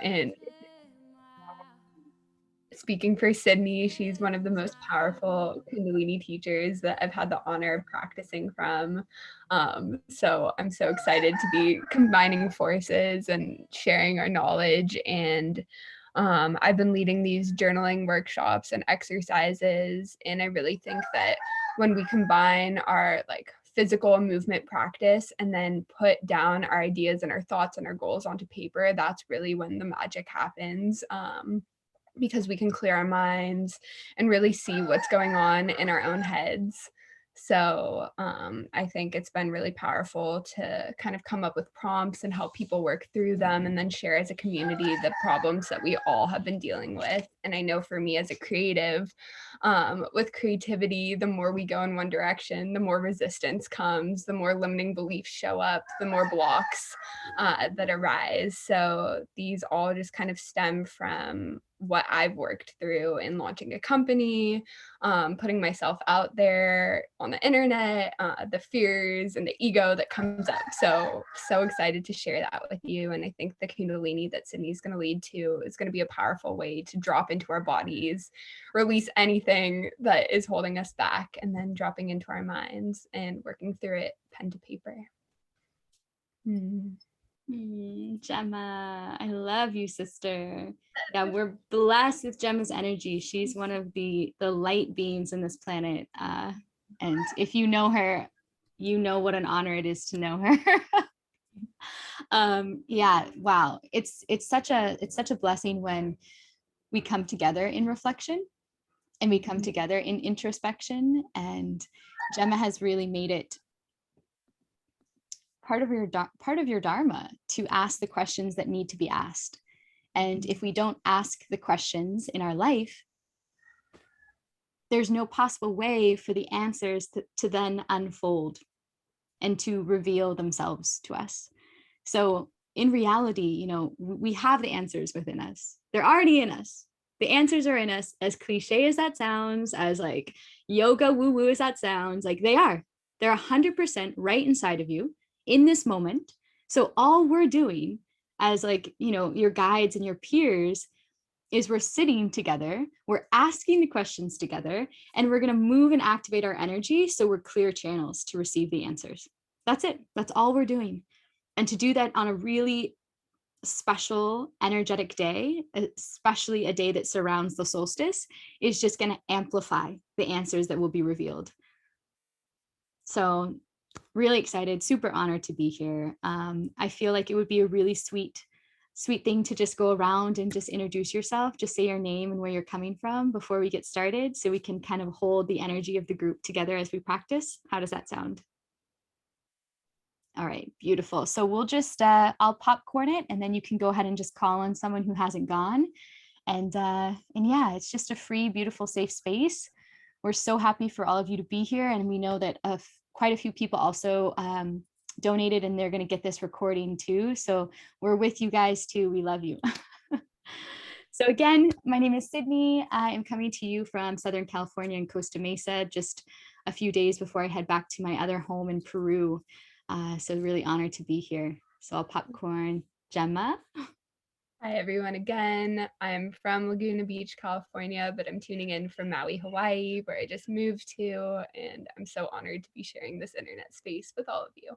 And speaking for Sydney, she's one of the most powerful Kundalini teachers that I've had the honor of practicing from. So I'm so excited to be combining forces and sharing our knowledge. And I've been leading these journaling workshops and exercises. And I really think that when we combine our physical movement practice and then put down our ideas and our thoughts and our goals onto paper, that's really when the magic happens. Because we can clear our minds and really see what's going on in our own heads. So I think it's been really powerful to kind of come up with prompts and help people work through them and then share as a community the problems that we all have been dealing with. And I know for me as a creative, with creativity, the more we go in one direction, the more resistance comes, the more limiting beliefs show up, the more blocks that arise. So these all just kind of stem from what I've worked through in launching a company, putting myself out there on the internet, the fears and the ego that comes up. So excited to share that with you. And I think the Kundalini that Sydney's going to lead to is going to be a powerful way to drop into our bodies, release anything that is holding us back, and then dropping into our minds and working through it pen to paper. Gemma, I love you, sister. Yeah, we're blessed with Gemma's energy. She's one of the light beings in this planet. And if you know her, you know what an honor it is to know her. Yeah, wow. It's such a blessing when we come together in reflection and we come together in introspection. And Gemma has really made it part of your dharma to ask the questions that need to be asked. And if we don't ask the questions in our life, there's no possible way for the answers to then unfold and to reveal themselves to us. So in reality, we have the answers within us. They're already in us. The answers are in us, as cliche as that sounds, as like yoga woo-woo as that sounds, like they're 100% right inside of you in this moment. So all we're doing as your guides and your peers is we're sitting together, we're asking the questions together, and we're going to move and activate our energy so we're clear channels to receive the answers. That's it. That's all we're doing. And to do that on a really special energetic day, especially a day that surrounds the solstice, is just going to amplify the answers that will be revealed. So really excited, super honored to be here. I feel like it would be a really sweet thing to just go around and just introduce yourself, just say your name and where you're coming from before we get started, so we can kind of hold the energy of the group together as we practice. How does that sound? All right, beautiful. So we'll just, I'll popcorn it, and then you can go ahead and just call on someone who hasn't gone. And yeah, it's just a free, beautiful, safe space. We're so happy for all of you to be here. And we know that quite a few people also donated, and they're going to get this recording too. So we're with you guys too. We love you. So again, my name is Sydney. I am coming to you from Southern California and Costa Mesa, just a few days before I head back to my other home in Peru. So really honored to be here. So I'll popcorn. Gemma. Hi, everyone. Again, I'm from Laguna Beach, California, but I'm tuning in from Maui, Hawaii, where I just moved to, and I'm so honored to be sharing this internet space with all of you.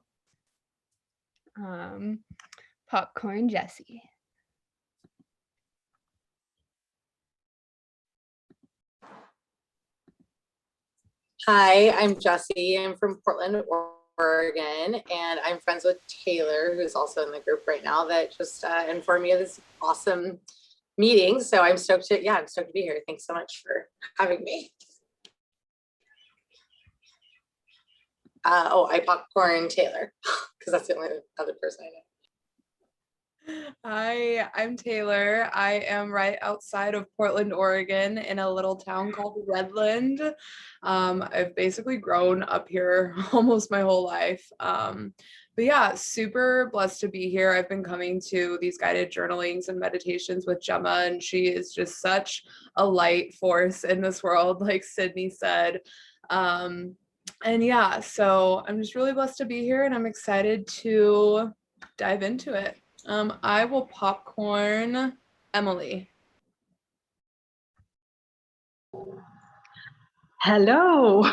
Popcorn Jessie. Hi, I'm Jessie. I'm from Portland, Oregon, and I'm friends with Taylor, who's also in the group right now, that just informed me of this awesome meeting. So I'm stoked to be here. Thanks so much for having me. I popcorn Taylor because that's the only other person I know. Hi, I'm Taylor. I am right outside of Portland, Oregon, in a little town called Redland. I've basically grown up here almost my whole life. But yeah, super blessed to be here. I've been coming to these guided journalings and meditations with Gemma, and she is just such a light force in this world, like Sydney said. And yeah, so I'm just really blessed to be here, and I'm excited to dive into it. I will popcorn Emily. Hello,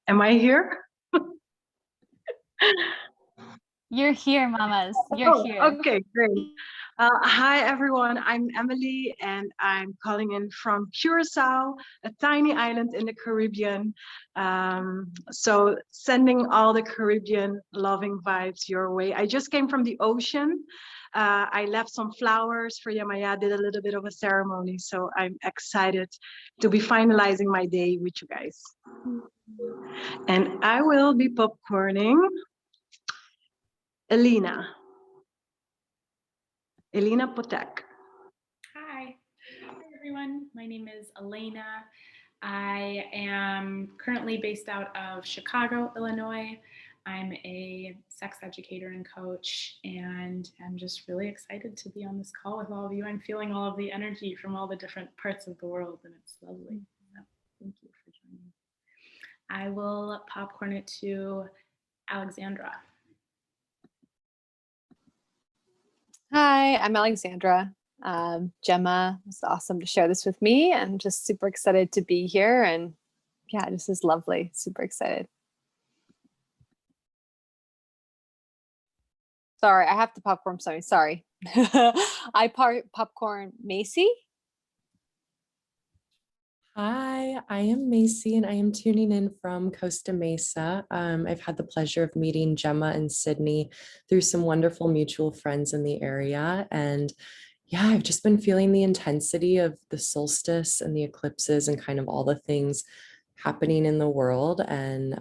am I here? You're here, mamas. You're here. Okay, great. Hi, everyone. I'm Emily, and I'm calling in from Curacao, a tiny island in the Caribbean. So sending all the Caribbean loving vibes your way. I just came from the ocean. I left some flowers for Yamaya, did a little bit of a ceremony. So I'm excited to be finalizing my day with you guys. And I will be popcorning Elena Potek. Hi. Hi, everyone. My name is Elena. I am currently based out of Chicago, Illinois. I'm a sex educator and coach, and I'm just really excited to be on this call with all of you. I'm feeling all of the energy from all the different parts of the world, and it's lovely. So thank you for joining. I will popcorn it to Alexandra. Hi, I'm Alexandra. Gemma, it's awesome to share this with me. I'm just super excited to be here, and yeah, this is lovely. Super excited. Sorry, I have to popcorn something. Sorry. I popcorn Macy. Hi, I am Macy and I am tuning in from Costa Mesa. I've had the pleasure of meeting Gemma and Sydney through some wonderful mutual friends in the area. And yeah, I've just been feeling the intensity of the solstice and the eclipses and kind of all the things happening in the world. And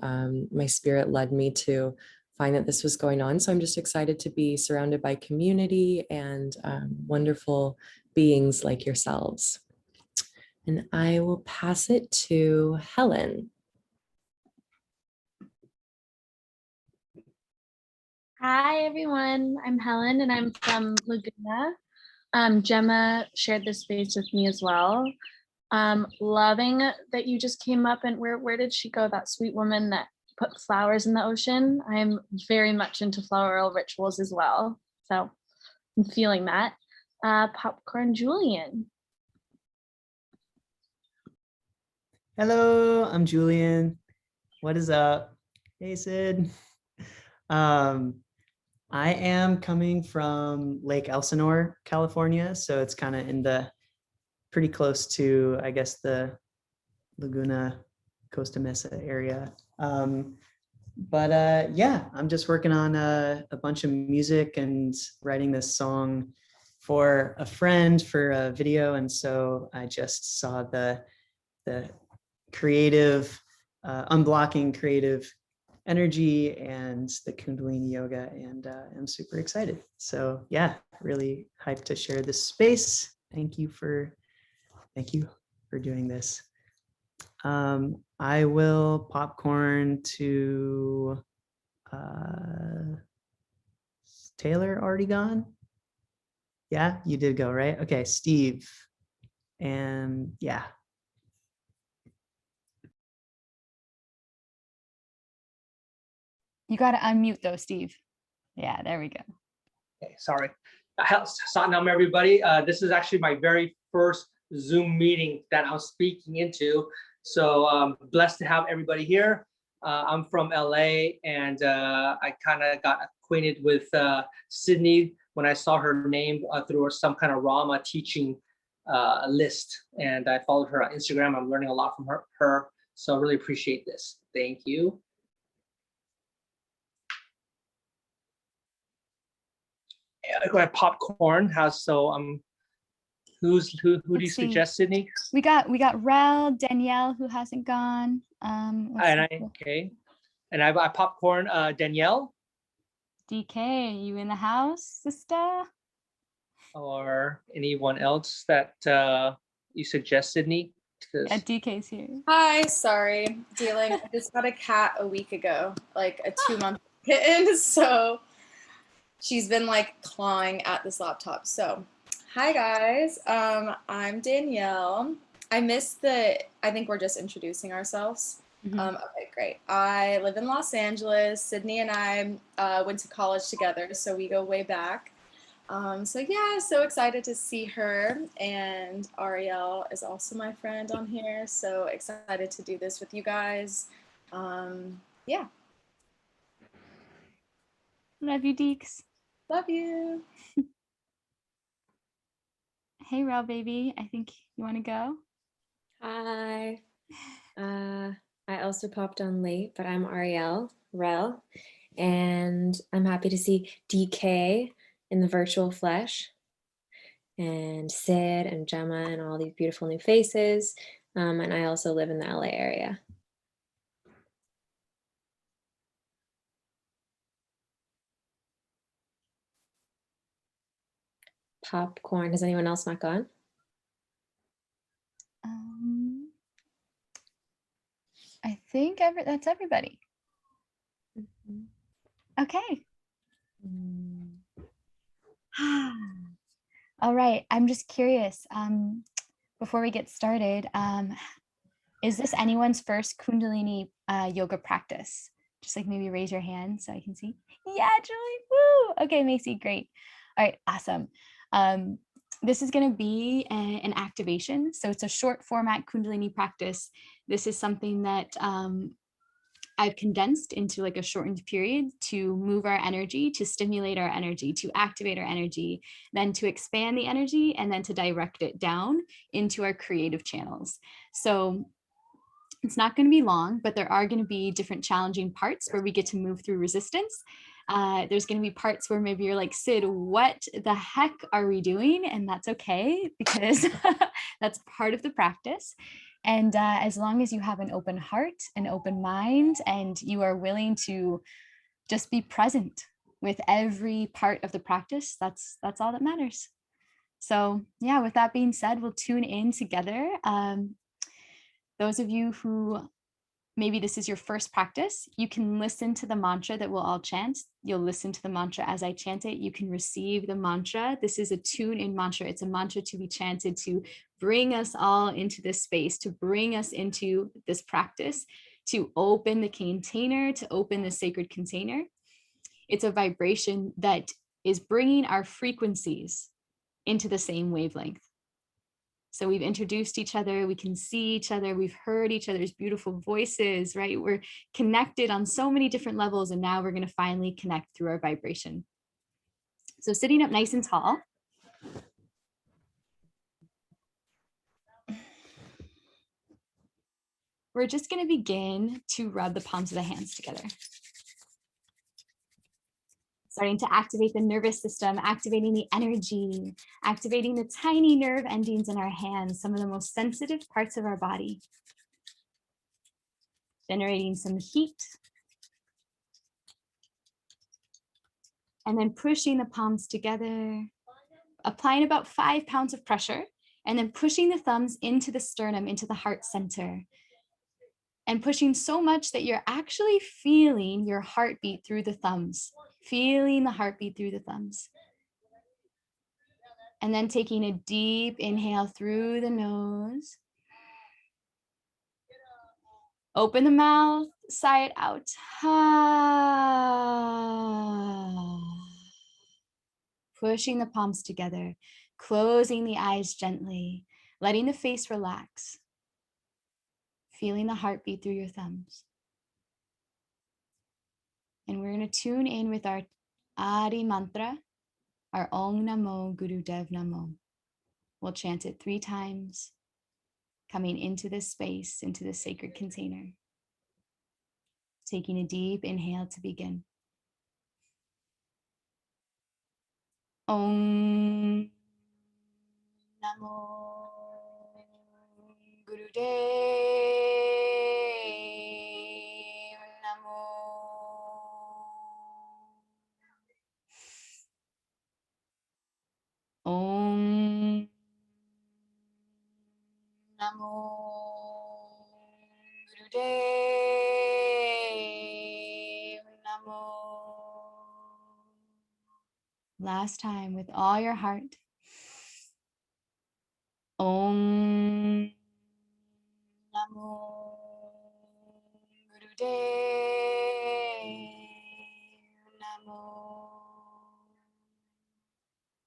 my spirit led me to find that this was going on. So I'm just excited to be surrounded by community and wonderful beings like yourselves. And I will pass it to Helen. Hi, everyone. I'm Helen, and I'm from Laguna. Gemma shared this space with me as well. Loving that you just came up, and where did she go? That sweet woman that put flowers in the ocean. I'm very much into floral rituals as well, so I'm feeling that. Popcorn Julian. Hello, I'm Julian. What is up? Hey, Sid. I am coming from Lake Elsinore, California. So it's kind of in the pretty close to, I guess, the Laguna, Costa Mesa area. Yeah, I'm just working on a bunch of music and writing this song for a friend for a video. And so I just saw the creative, unblocking creative energy and the Kundalini yoga, and I'm super excited. So yeah, really hyped to share this space. Thank you for doing this. I will popcorn to Taylor. Already gone? Yeah, you did go, right? Okay, Steve. And yeah. You got to unmute though, Steve. Yeah, there we go. Okay, sorry. Satnam, everybody. This is actually my very first Zoom meeting that I'm speaking into. So blessed to have everybody here. I'm from LA, and I kind of got acquainted with Sydney when I saw her name through some kind of Rama teaching list. And I followed her on Instagram. I'm learning a lot from her. So I really appreciate this. Thank you. My popcorn has who do you suggest, Sydney? We got Rel, Danielle, who hasn't gone. Okay, and I popcorn Danielle. DK, you in the house, sister? Or anyone else that you suggest, Sydney? Yeah, DK's here. Hi, sorry. I just got a cat a week ago, like a 2-month kitten. So she's been like clawing at this laptop. So hi guys, I'm Danielle. I think we're just introducing ourselves. Okay, great. I live in Los Angeles. Sydney and I went to college together, so we go way back. So yeah, so excited to see her, and Ariel is also my friend on here. So excited to do this with you guys. Yeah, Love you, Deeks. love you. Hey, Rel baby. I think you want to go. Hi. I also popped on late, but I'm Ariel Rel, and I'm happy to see DK in the virtual flesh, and Sid and Gemma and all these beautiful new faces. And I also live in the LA area. Popcorn. Has anyone else not gone? I think that's everybody. Okay. All right. I'm just curious. Before we get started, is this anyone's first Kundalini yoga practice? Just like maybe raise your hand so I can see. Yeah, Julie. Woo. Okay, Macy, great. All right, awesome. This is going to be an activation. So it's a short format Kundalini practice. This is something that I've condensed into like a shortened period to move our energy, to stimulate our energy, to activate our energy, then to expand the energy, and then to direct it down into our creative channels. So it's not going to be long, but there are going to be different challenging parts where we get to move through resistance. There's going to be parts where maybe you're like, Sid, what the heck are we doing? And that's okay, because that's part of the practice. And as long as you have an open heart, an open mind, and you are willing to just be present with every part of the practice, that's all that matters. So yeah, with that being said, we'll tune in together. Those of you who maybe this is your first practice, you can listen to the mantra that we'll all chant. You'll listen to the mantra as I chant it. You can receive the mantra. This is a tune-in mantra. It's a mantra to be chanted to bring us all into this space, to bring us into this practice, to open the container, to open the sacred container. It's a vibration that is bringing our frequencies into the same wavelength. So we've introduced each other, we can see each other, we've heard each other's beautiful voices, right? We're connected on so many different levels, and now we're going to finally connect through our vibration. So sitting up nice and tall. We're just going to begin to rub the palms of the hands together. Starting to activate the nervous system, activating the energy, activating the tiny nerve endings in our hands, some of the most sensitive parts of our body. Generating some heat. And then pushing the palms together, applying about 5 pounds of pressure, and then pushing the thumbs into the sternum, into the heart center. And pushing so much that you're actually feeling your heartbeat through the thumbs, feeling the heartbeat through the thumbs. And then taking a deep inhale through the nose. Open the mouth, sigh it out. Pushing the palms together, closing the eyes gently, letting the face relax. Feeling the heartbeat through your thumbs. And we're going to tune in with our Adi mantra, our Om Namo Guru Dev Namo. We'll chant it 3 times, coming into this space, into this sacred container. Taking a deep inhale to begin. Om Namo Guru Dev Namo. Om Namo Gurudev Namo. Last time with all your heart. Om Namo Gurudev Namo.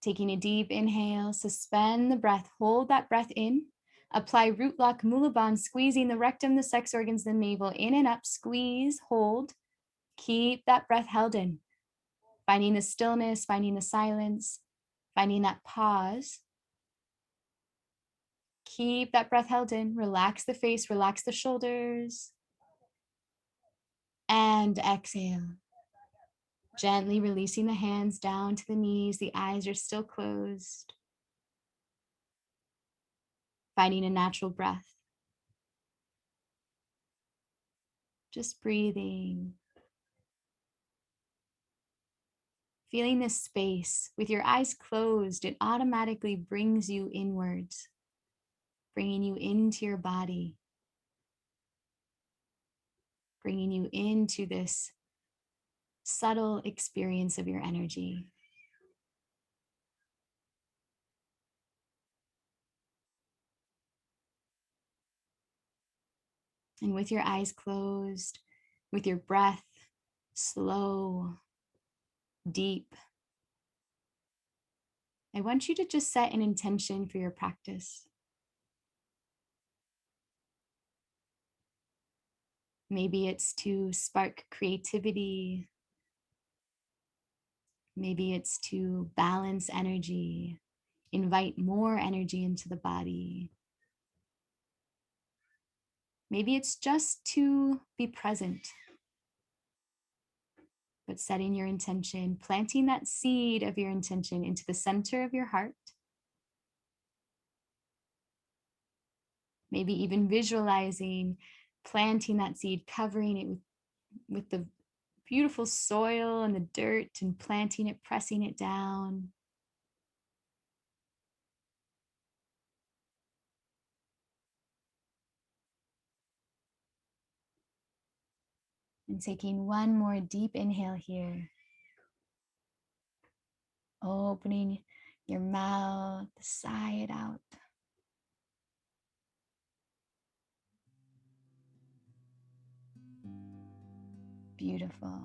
Taking a deep inhale, suspend the breath, hold that breath in, apply root lock, mula bandha, squeezing the rectum, the sex organs, the navel, in and up, squeeze, hold, keep that breath held in, finding the stillness, finding the silence, finding that pause. Keep that breath held in, relax the face, relax the shoulders, and exhale. Gently releasing the hands down to the knees, the eyes are still closed. Finding a natural breath. Just breathing. Feeling this space with your eyes closed, it automatically brings you inwards, bringing you into your body, bringing you into this subtle experience of your energy. And with your eyes closed, with your breath slow, deep, I want you to just set an intention for your practice. Maybe it's to spark creativity. Maybe it's to balance energy, invite more energy into the body. Maybe it's just to be present, but setting your intention, planting that seed of your intention into the center of your heart. Maybe even visualizing, planting that seed, covering it with the beautiful soil and the dirt, and planting it, pressing it down. And taking one more deep inhale here. Opening your mouth, sigh it out. Beautiful.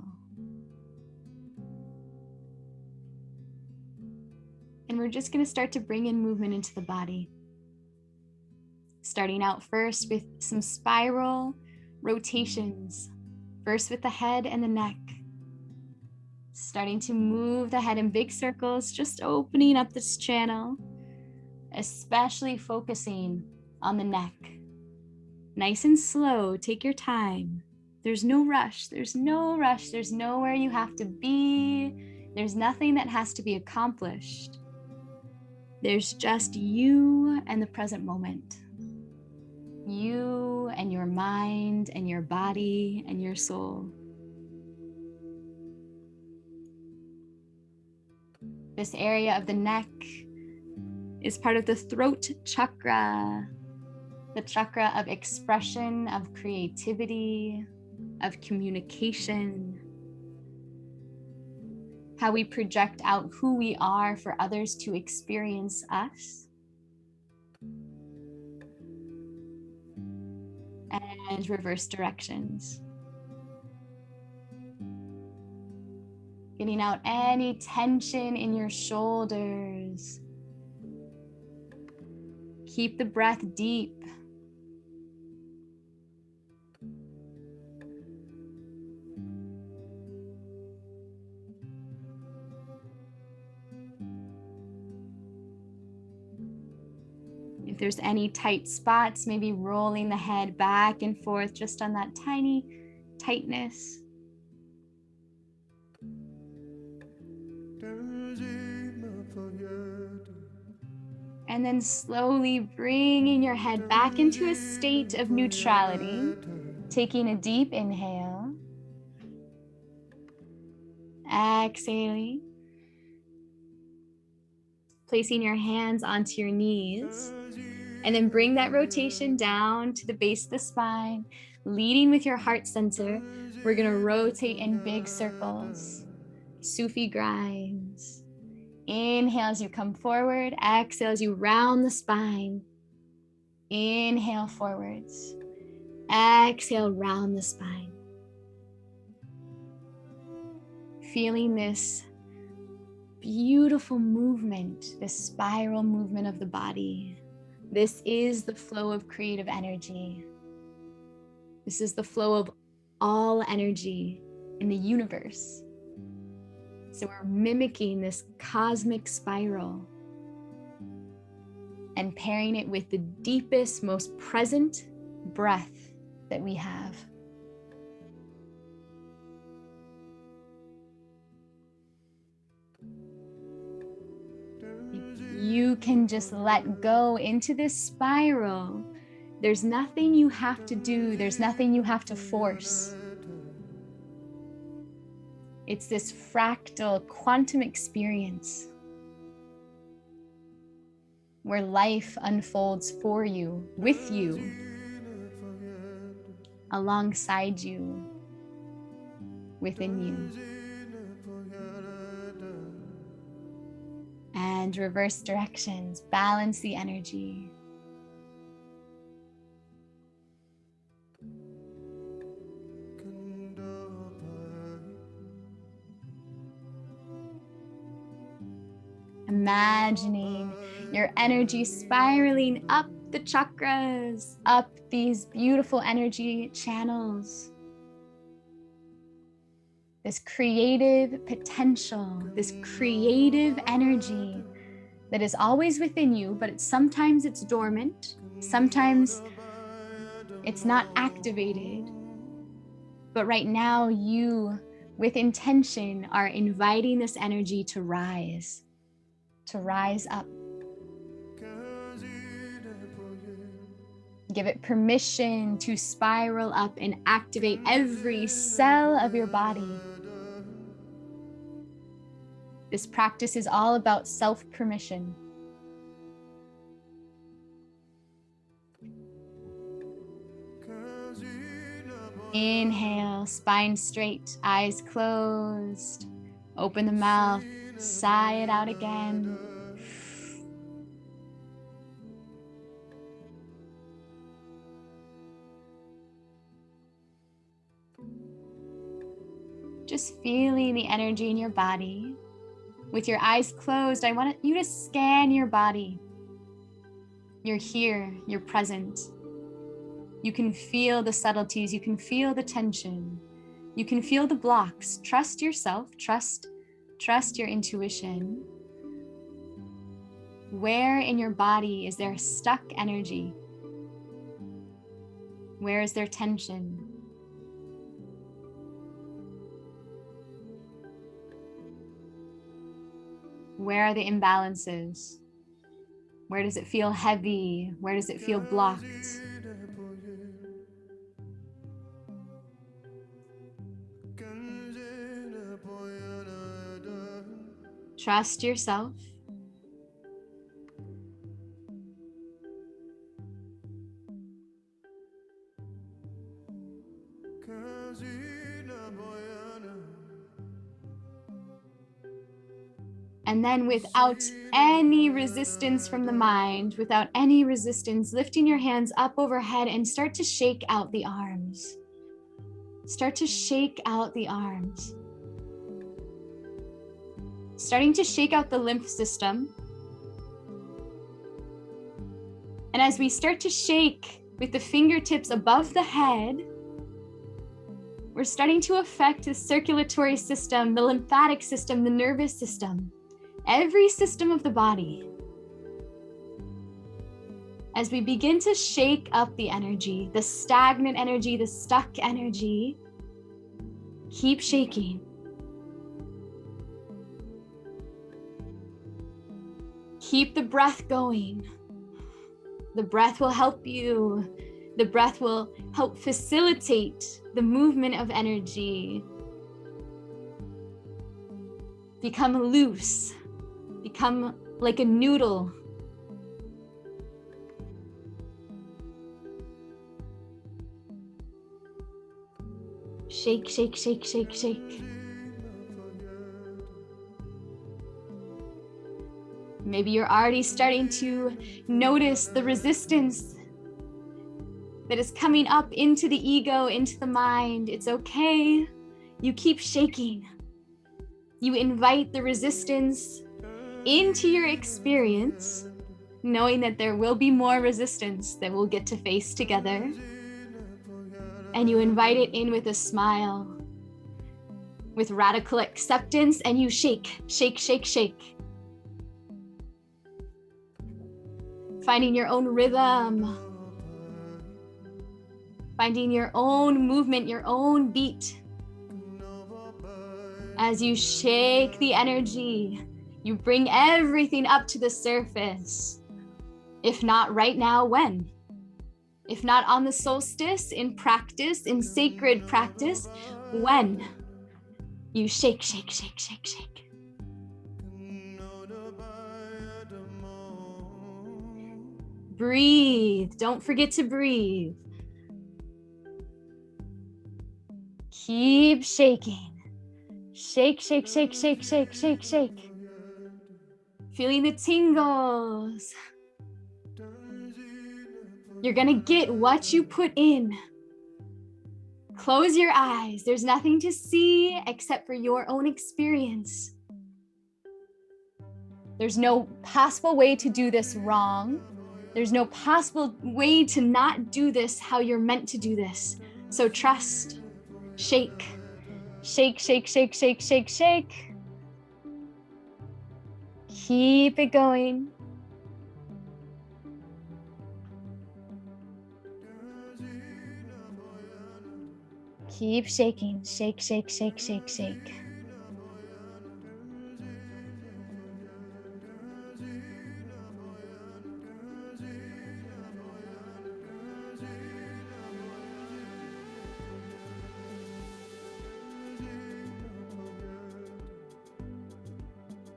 And we're just going to start to bring in movement into the body. Starting out first with some spiral rotations. First with the head and the neck. Starting to move the head in big circles, just opening up this channel, especially focusing on the neck. Nice and slow, take your time. There's no rush, there's no rush, there's nowhere you have to be. There's nothing that has to be accomplished. There's just you and the present moment. You and your mind and your body and your soul. This area of the neck is part of the throat chakra, the chakra of expression, of creativity, of communication, how we project out who we are for others to experience us. And reverse directions. Getting out any tension in your shoulders. Keep the breath deep. If there's any tight spots, maybe rolling the head back and forth just on that tiny tightness. And then slowly bringing your head back into a state of neutrality, taking a deep inhale, exhaling, placing your hands onto your knees, and then bring that rotation down to the base of the spine, leading with your heart center. We're gonna rotate in big circles, Sufi grinds. Inhale as you come forward, exhale as you round the spine. Inhale forwards, exhale, round the spine. Feeling this beautiful movement, this spiral movement of the body. This is the flow of creative energy. This is the flow of all energy in the universe. So we're mimicking this cosmic spiral and pairing it with the deepest, most present breath that we have. If you can just let go into this spiral, there's nothing you have to do, there's nothing you have to force. It's this fractal quantum experience where life unfolds for you, with you, alongside you, within you. And reverse directions, balance the energy. Imagining your energy spiraling up the chakras, up these beautiful energy channels. This creative potential, this creative energy that is always within you, but sometimes it's dormant, sometimes it's not activated. But right now, you, with intention, are inviting this energy to rise up. Give it permission to spiral up and activate every cell of your body. This practice is all about self-permission. Inhale, spine straight, eyes closed. Open the mouth, sigh it out again. Just feeling the energy in your body. With your eyes closed, I want you to scan your body. You're here, you're present. You can feel the subtleties, you can feel the tension, you can feel the blocks. Trust yourself, trust your intuition. Where in your body is there stuck energy? Where is there tension? Where are the imbalances? Where does it feel heavy? Where does it feel blocked? Trust yourself. And then without any resistance from the mind, without any resistance, lifting your hands up overhead and start to shake out the arms. Start to shake out the arms. Starting to shake out the lymph system. And as we start to shake with the fingertips above the head, we're starting to affect the circulatory system, the lymphatic system, the nervous system, every system of the body. As we begin to shake up the energy, the stagnant energy, the stuck energy, keep shaking. Keep the breath going. The breath will help you. The breath will help facilitate the movement of energy. Become loose. Become like a noodle. Shake, shake, shake, shake, shake. Maybe you're already starting to notice the resistance that is coming up into the ego, into the mind. It's okay. You keep shaking. You invite the resistance into your experience, knowing that there will be more resistance that we'll get to face together. And you invite it in with a smile, with radical acceptance, and you shake, shake, shake, shake. Finding your own rhythm, finding your own movement, your own beat. As you shake the energy, you bring everything up to the surface. If not right now, when? If not on the solstice, in practice, in sacred practice, when? You shake, shake, shake, shake, shake. Breathe. Don't forget to breathe. Keep shaking. Shake, shake, shake, shake, shake, shake, shake. Feeling the tingles. You're gonna get what you put in. Close your eyes. There's nothing to see except for your own experience. There's no possible way to do this wrong. There's no possible way to not do this how you're meant to do this. So trust. Shake. Shake, shake, shake, shake, shake, shake. Keep it going. Keep shaking. Shake, shake, shake, shake, shake.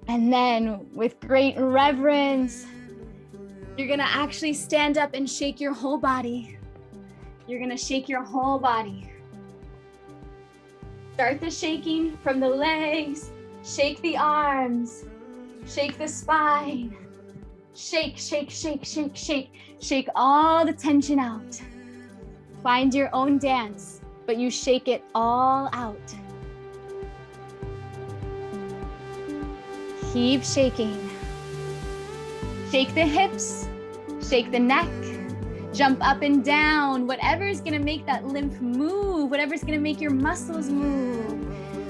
And then with great reverence, you're gonna actually stand up and shake your whole body. You're gonna shake your whole body. Start the shaking from the legs, shake the arms, shake the spine, shake, shake, shake, shake, shake, shake all the tension out. Find your own dance, but you shake it all out. Keep shaking. Shake the hips, shake the neck, jump up and down, whatever's gonna make that lymph move, whatever's gonna make your muscles move.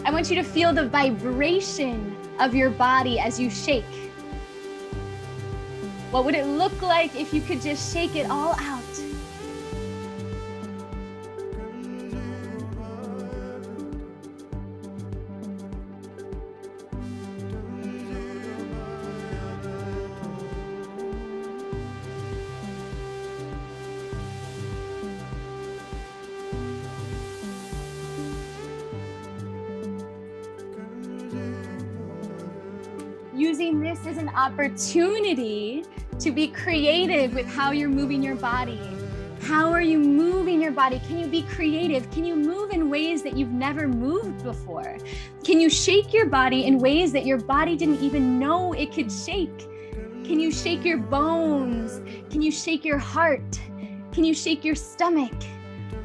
I want you to feel the vibration of your body as you shake. What would it look like if you could just shake it all out? Using this as an opportunity to be creative with how you're moving your body. How are you moving your body? Can you be creative? Can you move in ways that you've never moved before? Can you shake your body in ways that your body didn't even know it could shake? Can you shake your bones? Can you shake your heart? Can you shake your stomach?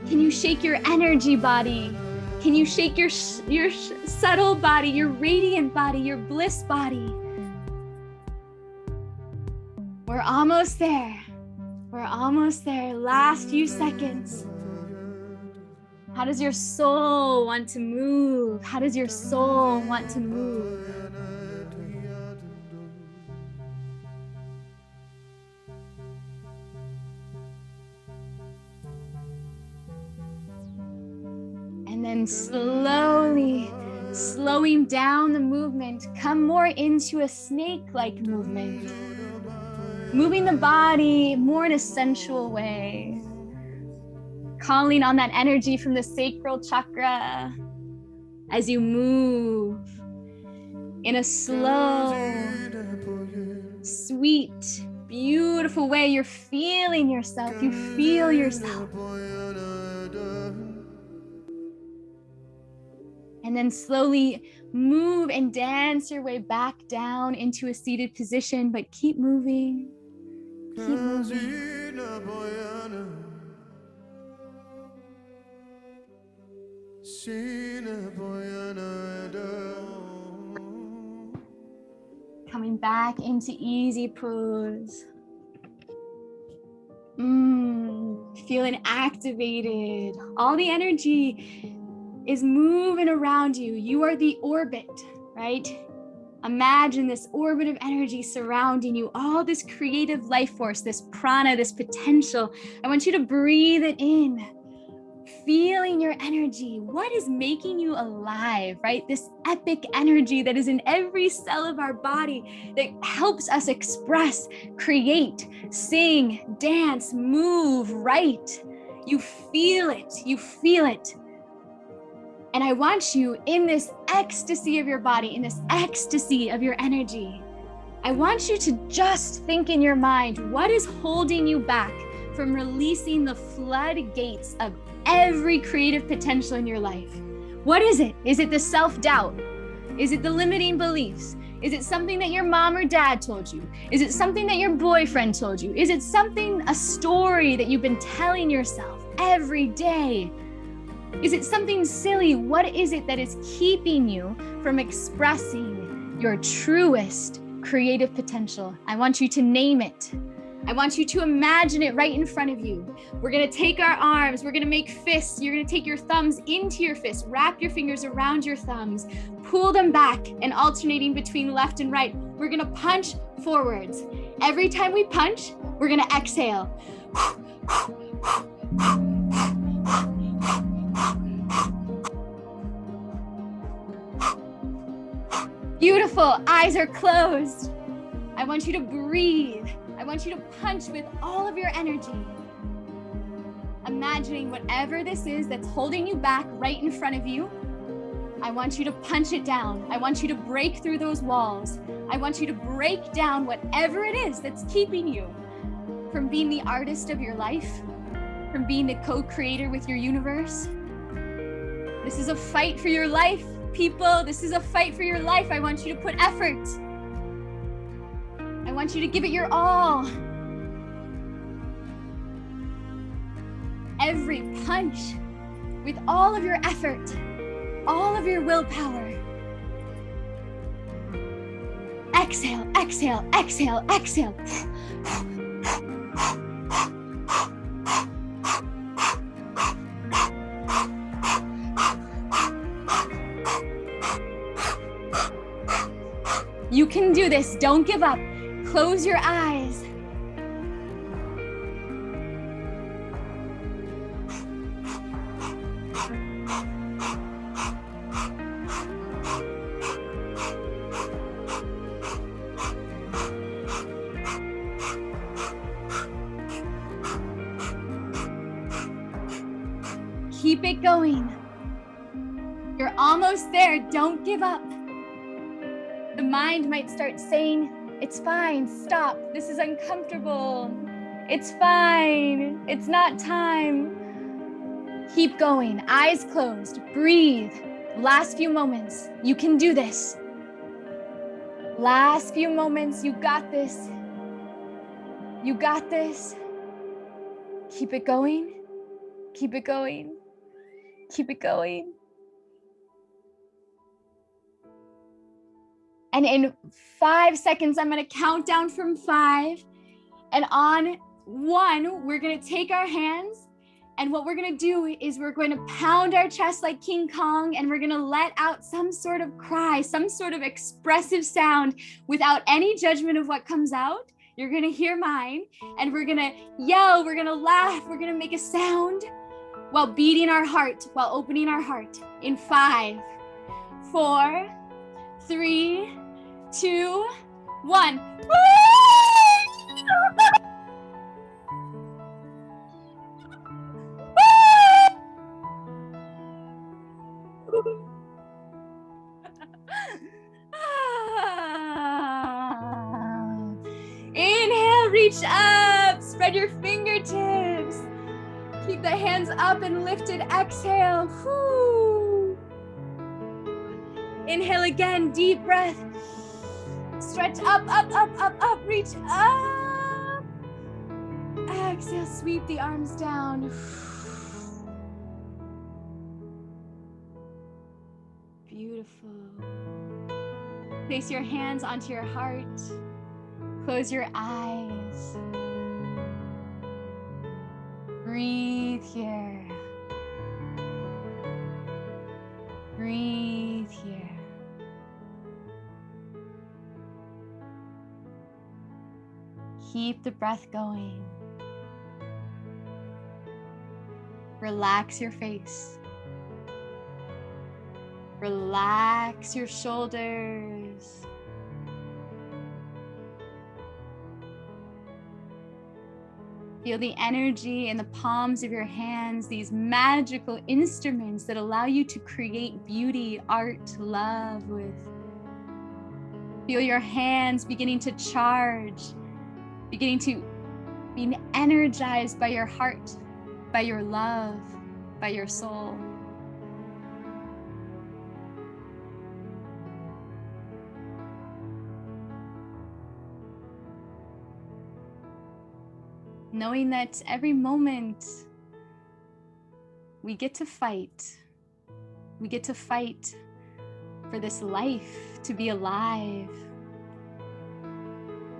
Can you shake your energy body? Can you shake your subtle body, your radiant body, your bliss body? We're almost there. We're almost there. Last few seconds. How does your soul want to move? How does your soul want to move? And then slowly, slowing down the movement, come more into a snake-like movement. Moving the body more in a sensual way. Calling on that energy from the sacral chakra as you move in a slow, sweet, beautiful way. You're feeling yourself. You feel yourself. And then slowly move and dance your way back down into a seated position, but keep moving. Keep moving. back into easy pose. Feeling activated. All the energy is moving around you. You are the orbit, right? Imagine this orbit of energy surrounding you, all this creative life force, this prana, this potential. I want you to breathe it in, feeling your energy. What is making you alive, right? This epic energy that is in every cell of our body that helps us express, create, sing, dance, move, write. You feel it. You feel it. And I want you in this ecstasy of your body, in this ecstasy of your energy, I want you to just think in your mind, what is holding you back from releasing the floodgates of every creative potential in your life? What is it? Is it the self-doubt? Is it the limiting beliefs? Is it something that your mom or dad told you? Is it something that your boyfriend told you? Is it a story that you've been telling yourself every day? Is it something silly? What is it that is keeping you from expressing your truest creative potential? I want you to name it. I want you to imagine it right in front of you. We're gonna take our arms, we're gonna make fists. You're gonna take your thumbs into your fists, wrap your fingers around your thumbs, pull them back and alternating between left and right. We're gonna punch forwards. Every time we punch, we're gonna exhale. Beautiful, eyes are closed. I want you to breathe. I want you to punch with all of your energy. Imagining whatever this is that's holding you back right in front of you. I want you to punch it down. I want you to break through those walls. I want you to break down whatever it is that's keeping you from being the artist of your life, from being the co-creator with your universe. This is a fight for your life. People, this is a fight for your life. I want you to put effort. I want you to give it your all. Every punch with all of your effort, all of your willpower. Exhale, exhale, exhale, exhale. You can do this. Don't give up. Close your eyes. Keep it going. You're almost there. Don't give up. The mind might start saying, it's fine, stop, this is uncomfortable. It's fine, it's not time. Keep going, eyes closed, breathe. Last few moments, you can do this. Last few moments, you got this. You got this. Keep it going, keep it going, keep it going. And in 5 seconds, I'm gonna count down from 5. And on 1, we're gonna take our hands. And what we're gonna do is we're going to pound our chest like King Kong, and we're gonna let out some sort of cry, some sort of expressive sound without any judgment of what comes out. You're gonna hear mine, and we're gonna yell, we're gonna laugh, we're gonna make a sound while beating our heart, while opening our heart. In 5, 4, 3, 2, 1. Inhale, reach up, spread your fingertips. Keep the hands up and lifted, exhale. Whoo. Inhale again, deep breath. Stretch up, up, up, up, up, reach up. Exhale, sweep the arms down. Beautiful. Place your hands onto your heart. Close your eyes. Breathe here. Breathe here. Keep the breath going. Relax your face. Relax your shoulders. Feel the energy in the palms of your hands, these magical instruments that allow you to create beauty, art, love with. Feel your hands beginning to charge, beginning to be energized by your heart, by your love, by your soul. Knowing that every moment we get to fight. We get to fight for this life, to be alive.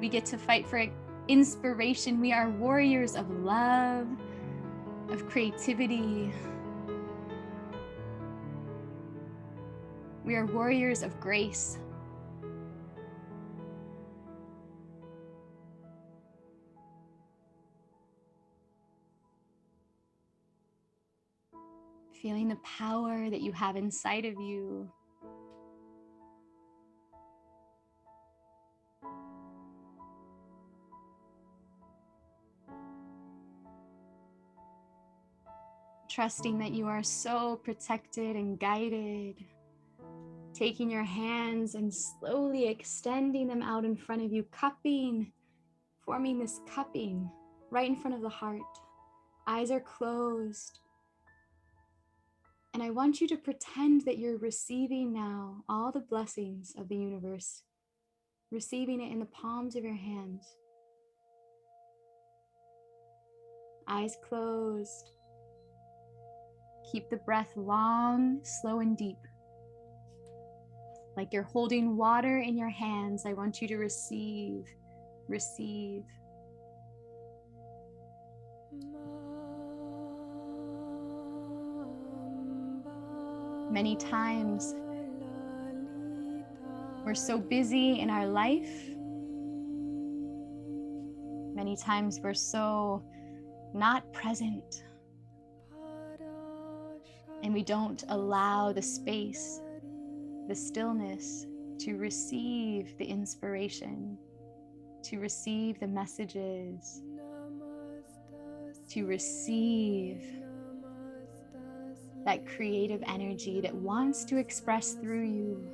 We get to fight for inspiration. We are warriors of love, of creativity. We are warriors of grace. Feeling the power that you have inside of you. Trusting that you are so protected and guided. Taking your hands and slowly extending them out in front of you, cupping, forming this cupping right in front of the heart. Eyes are closed. And I want you to pretend that you're receiving now all the blessings of the universe, receiving it in the palms of your hands. Eyes closed. Keep the breath long, slow, and deep. Like you're holding water in your hands, I want you to receive, receive. Many times, we're so busy in our life. Many times we're so not present. And we don't allow the space, the stillness to receive the inspiration, to receive the messages, to receive that creative energy that wants to express through you.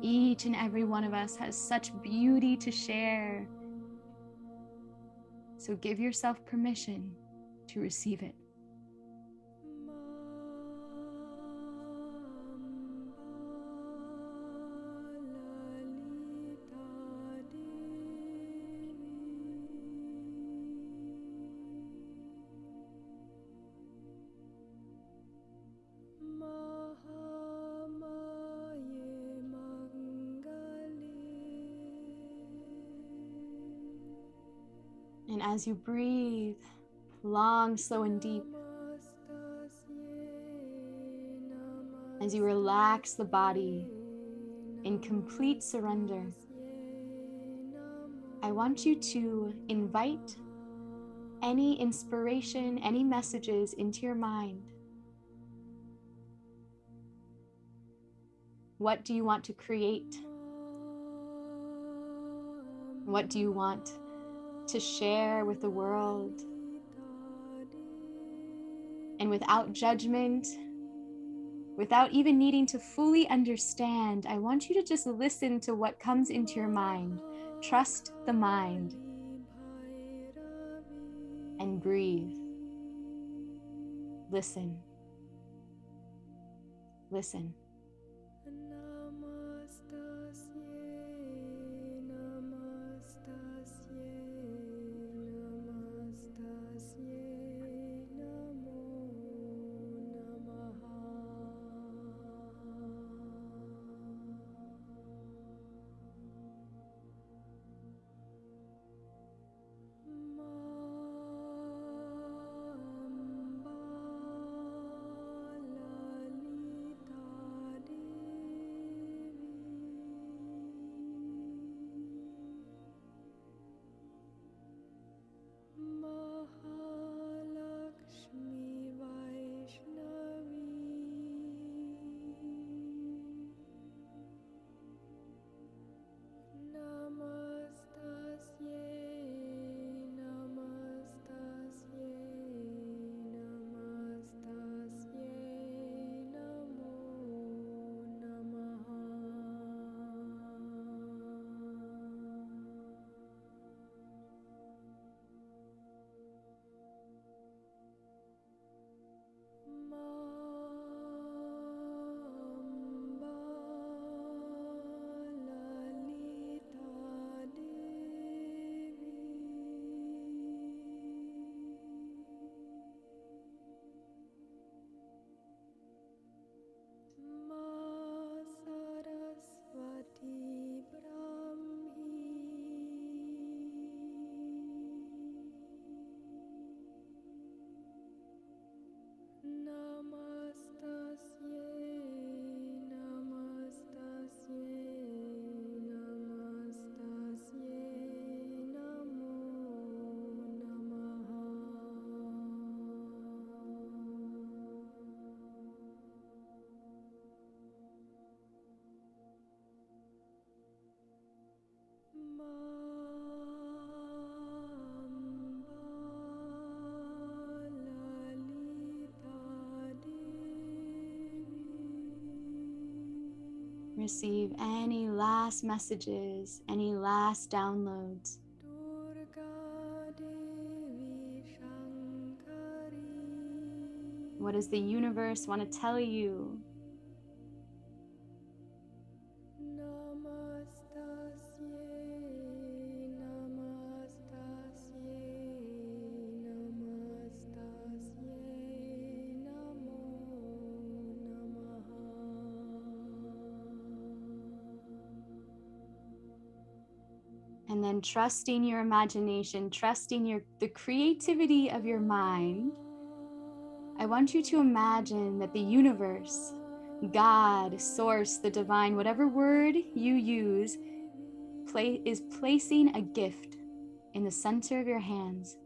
Each and every one of us has such beauty to share. So give yourself permission to receive it. And as you breathe long, slow, and deep, as you relax the body in complete surrender, I want you to invite any inspiration, any messages into your mind. What do you want to create? What do you want to share with the world? And without judgment, without even needing to fully understand, I want you to just listen to what comes into your mind. Trust the mind and breathe. Listen. Listen. receive any last messages, any last downloads. What does the universe want to tell you? And then trusting your imagination, trusting the creativity of your mind, I want you to imagine that the universe, God, source, the divine, whatever word you use, is placing a gift in the center of your hands.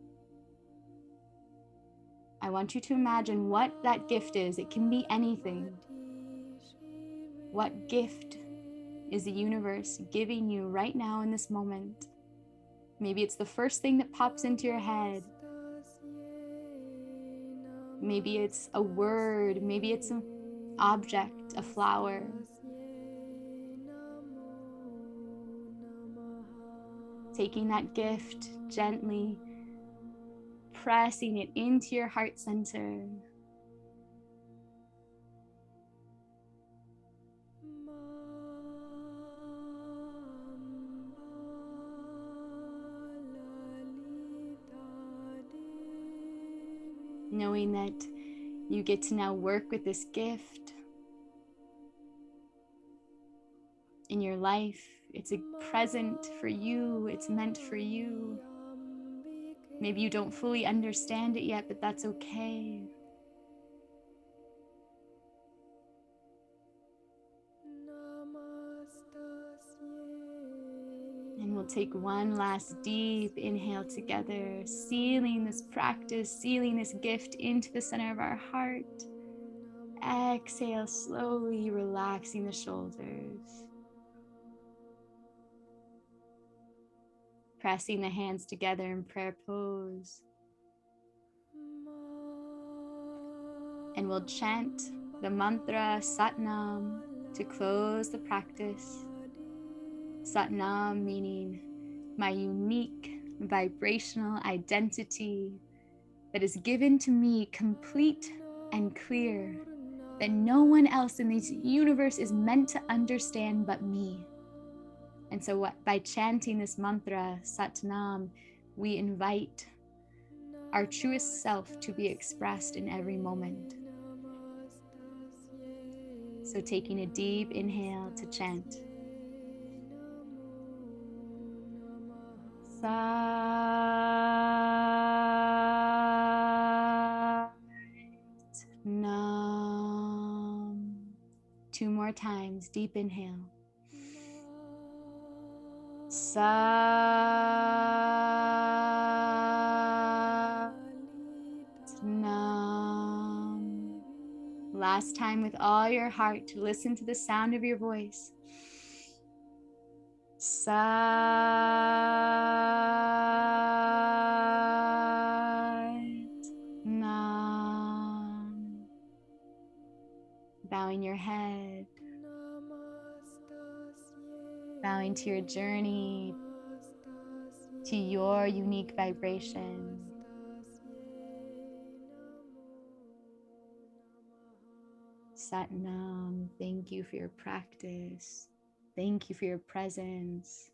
I want you to imagine what that gift is. It can be anything. What gift is the universe giving you right now in this moment? Maybe it's the first thing that pops into your head. Maybe it's a word. Maybe it's an object, a flower. Taking that gift gently, pressing it into your heart center. Knowing that you get to now work with this gift in your life. It's a present for you. It's meant for you. Maybe you don't fully understand it yet, but that's okay. And we'll take one last deep inhale together, sealing this practice, sealing this gift into the center of our heart. Exhale, slowly relaxing the shoulders. Pressing the hands together in prayer pose. And we'll chant the mantra Satnam to close the practice. Satnam meaning my unique vibrational identity that is given to me complete and clear, that no one else in this universe is meant to understand but me. And so by chanting this mantra, Satnam, we invite our truest self to be expressed in every moment. So taking a deep inhale to chant. Satnam. Two more times, deep inhale. Satnam. Last time with all your heart to listen to the sound of your voice. Satnam. Bowing your head. Bowing to your journey, to your unique vibration. Satnam, thank you for your practice. Thank you for your presence.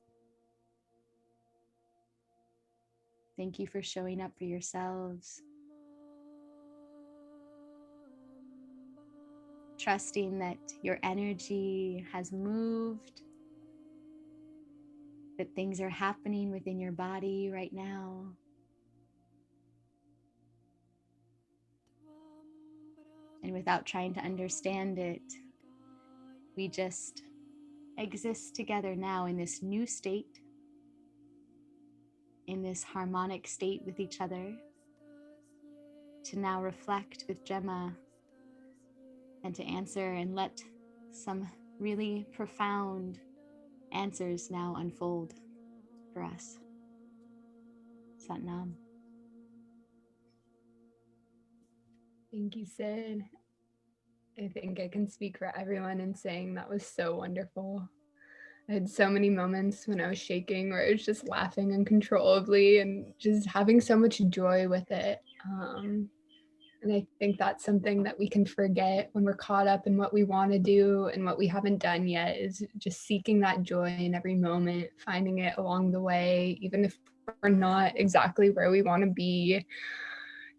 Thank you for showing up for yourselves. Trusting that your energy has moved, that things are happening within your body right now. And without trying to understand it, we just exist together now in this new state, in this harmonic state with each other, to now reflect with Gemma and to answer and let some really profound answers now unfold for us. Satnam. Thank you, Sid. I think I can speak for everyone in saying that was so wonderful. I had so many moments when I was shaking where I was just laughing uncontrollably and just having so much joy with it. And I think that's something that we can forget when we're caught up in what we want to do and what we haven't done yet, is just seeking that joy in every moment, finding it along the way, even if we're not exactly where we want to be. It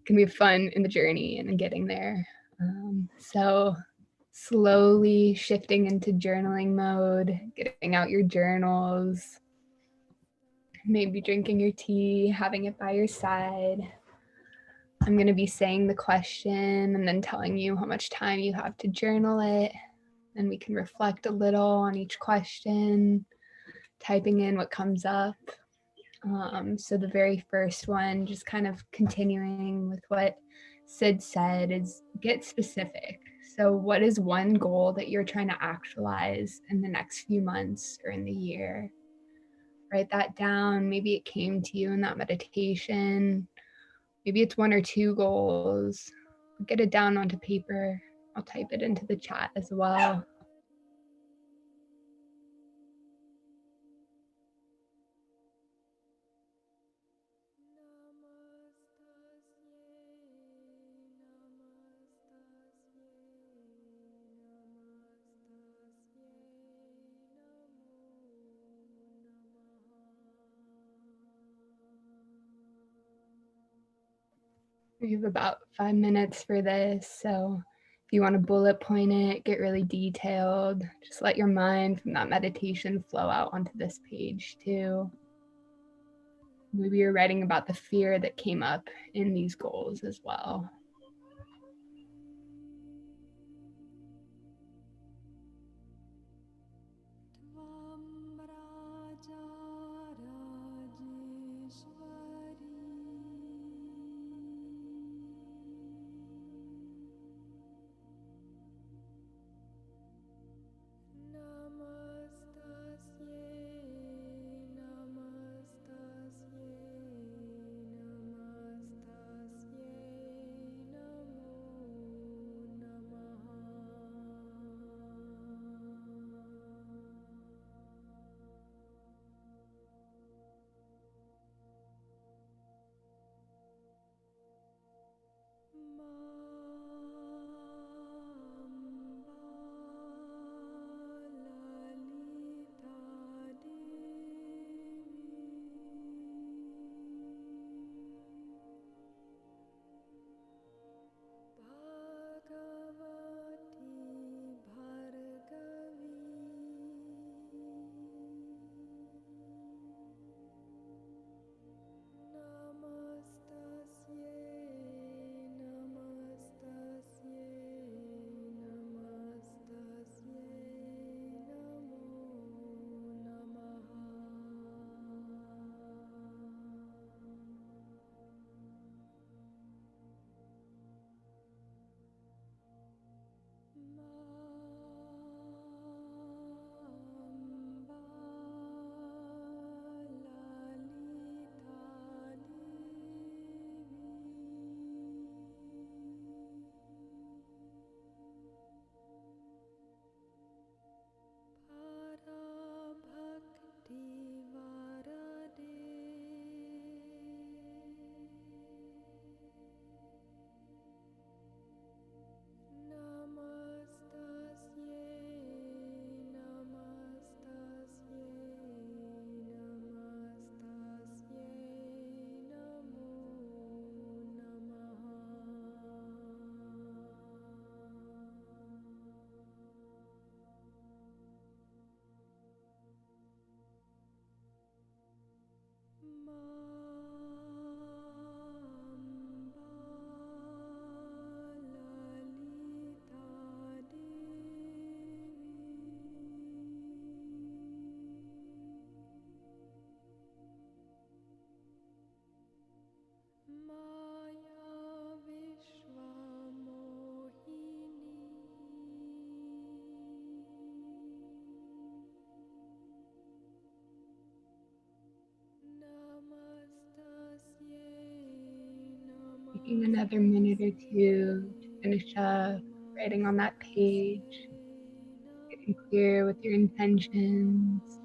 can be fun in the journey and in getting there. So slowly shifting into journaling mode, getting out your journals, maybe drinking your tea, having it by your side. I'm going to be saying the question and then telling you how much time you have to journal it. And we can reflect a little on each question, typing in what comes up. So the very first one, just kind of continuing with what Sid said, is get specific. So what is one goal that you're trying to actualize in the next few months or in the year? Write that down. Maybe it came to you in that meditation. Maybe it's one or two goals. Get it down onto paper. I'll type it into the chat as well. We have about 5 minutes for this, so if you want to bullet point it, get really detailed, just let your mind from that meditation flow out onto this page too. Maybe you're writing about the fear that came up in these goals as well. Taking another minute or two to finish up. writing on that page, getting clear with your intentions.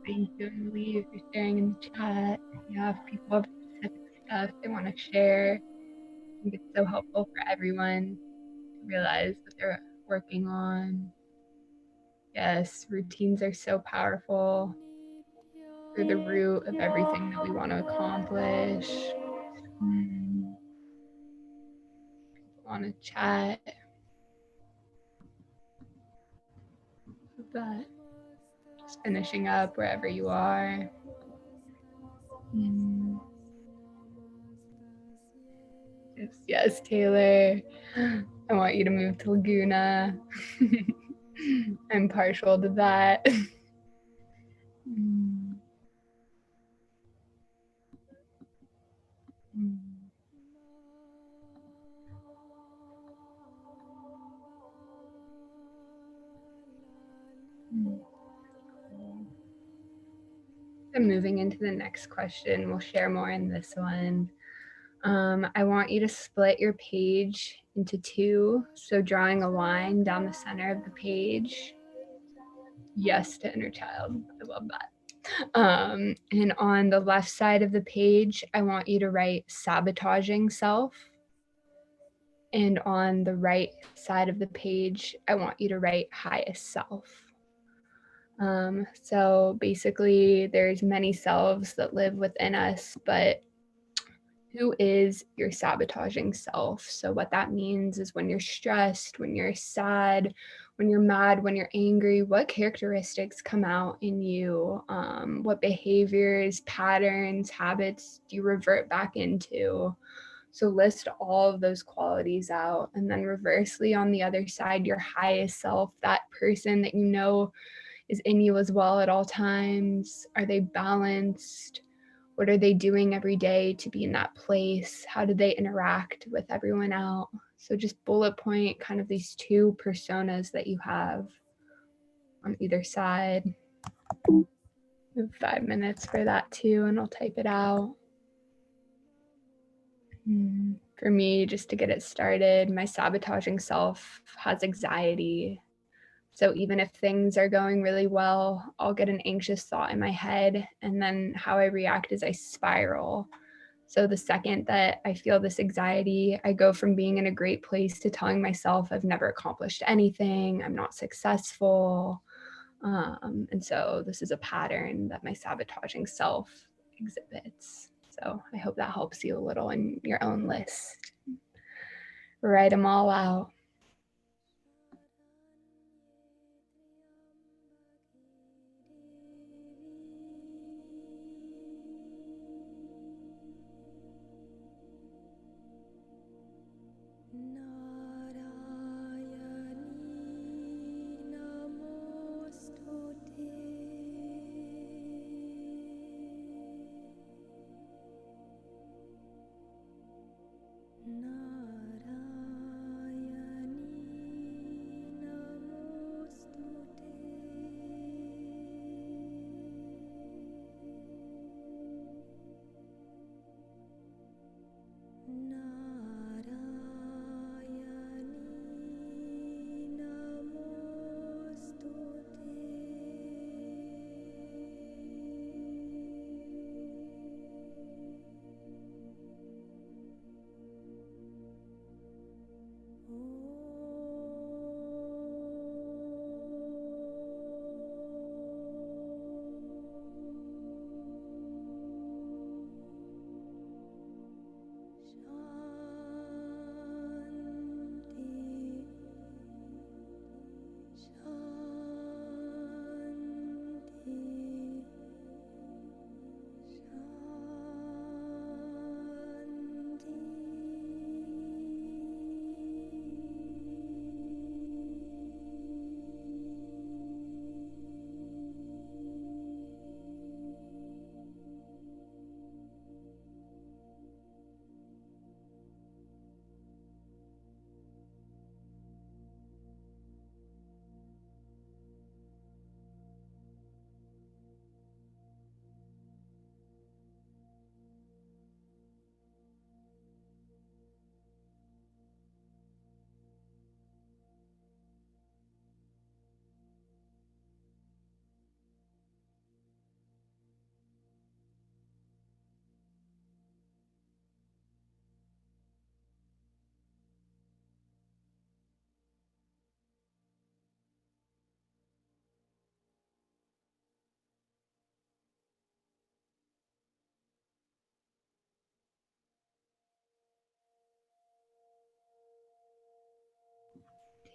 Thank you, Emily, for sharing in the chat. Yeah, if people have specific stuff they want to share, I think it's so helpful for everyone to realize what they're working on. Yes, routines are so powerful. They're the root of everything that we want to accomplish. People want to chat. But just finishing up wherever you are. Yes, Taylor. I want you to move to Laguna. I'm partial to that. I'm moving into the next question. We'll share more in this one. I want you to split your page into two. So drawing a line down the center of the page. Yes to inner child. I love that. And on the left side of the page, I want you to write sabotaging self. And on the right side of the page, I want you to write highest self. So basically, there's many selves that live within us, but who is your sabotaging self? So what that means is when you're stressed, when you're sad, when you're mad, when you're angry, what characteristics come out in you? What behaviors, patterns, habits do you revert back into? So list all of those qualities out, and then reversely on the other side, your highest self, that person that you know is in you as well at all times. Are they balanced? What are they doing every day to be in that place? How do they interact with everyone else? So just bullet point kind of these two personas that you have on either side. We have 5 minutes for that too, and I'll type it out. For me, just to get it started, my sabotaging self has anxiety. So even if things are going really well, I'll get an anxious thought in my head, and then how I react is I spiral. So the second that I feel this anxiety, I go from being in a great place to telling myself I've never accomplished anything, I'm not successful. And so this is a pattern that my sabotaging self exhibits. So I hope that helps you a little in your own list. Write them all out.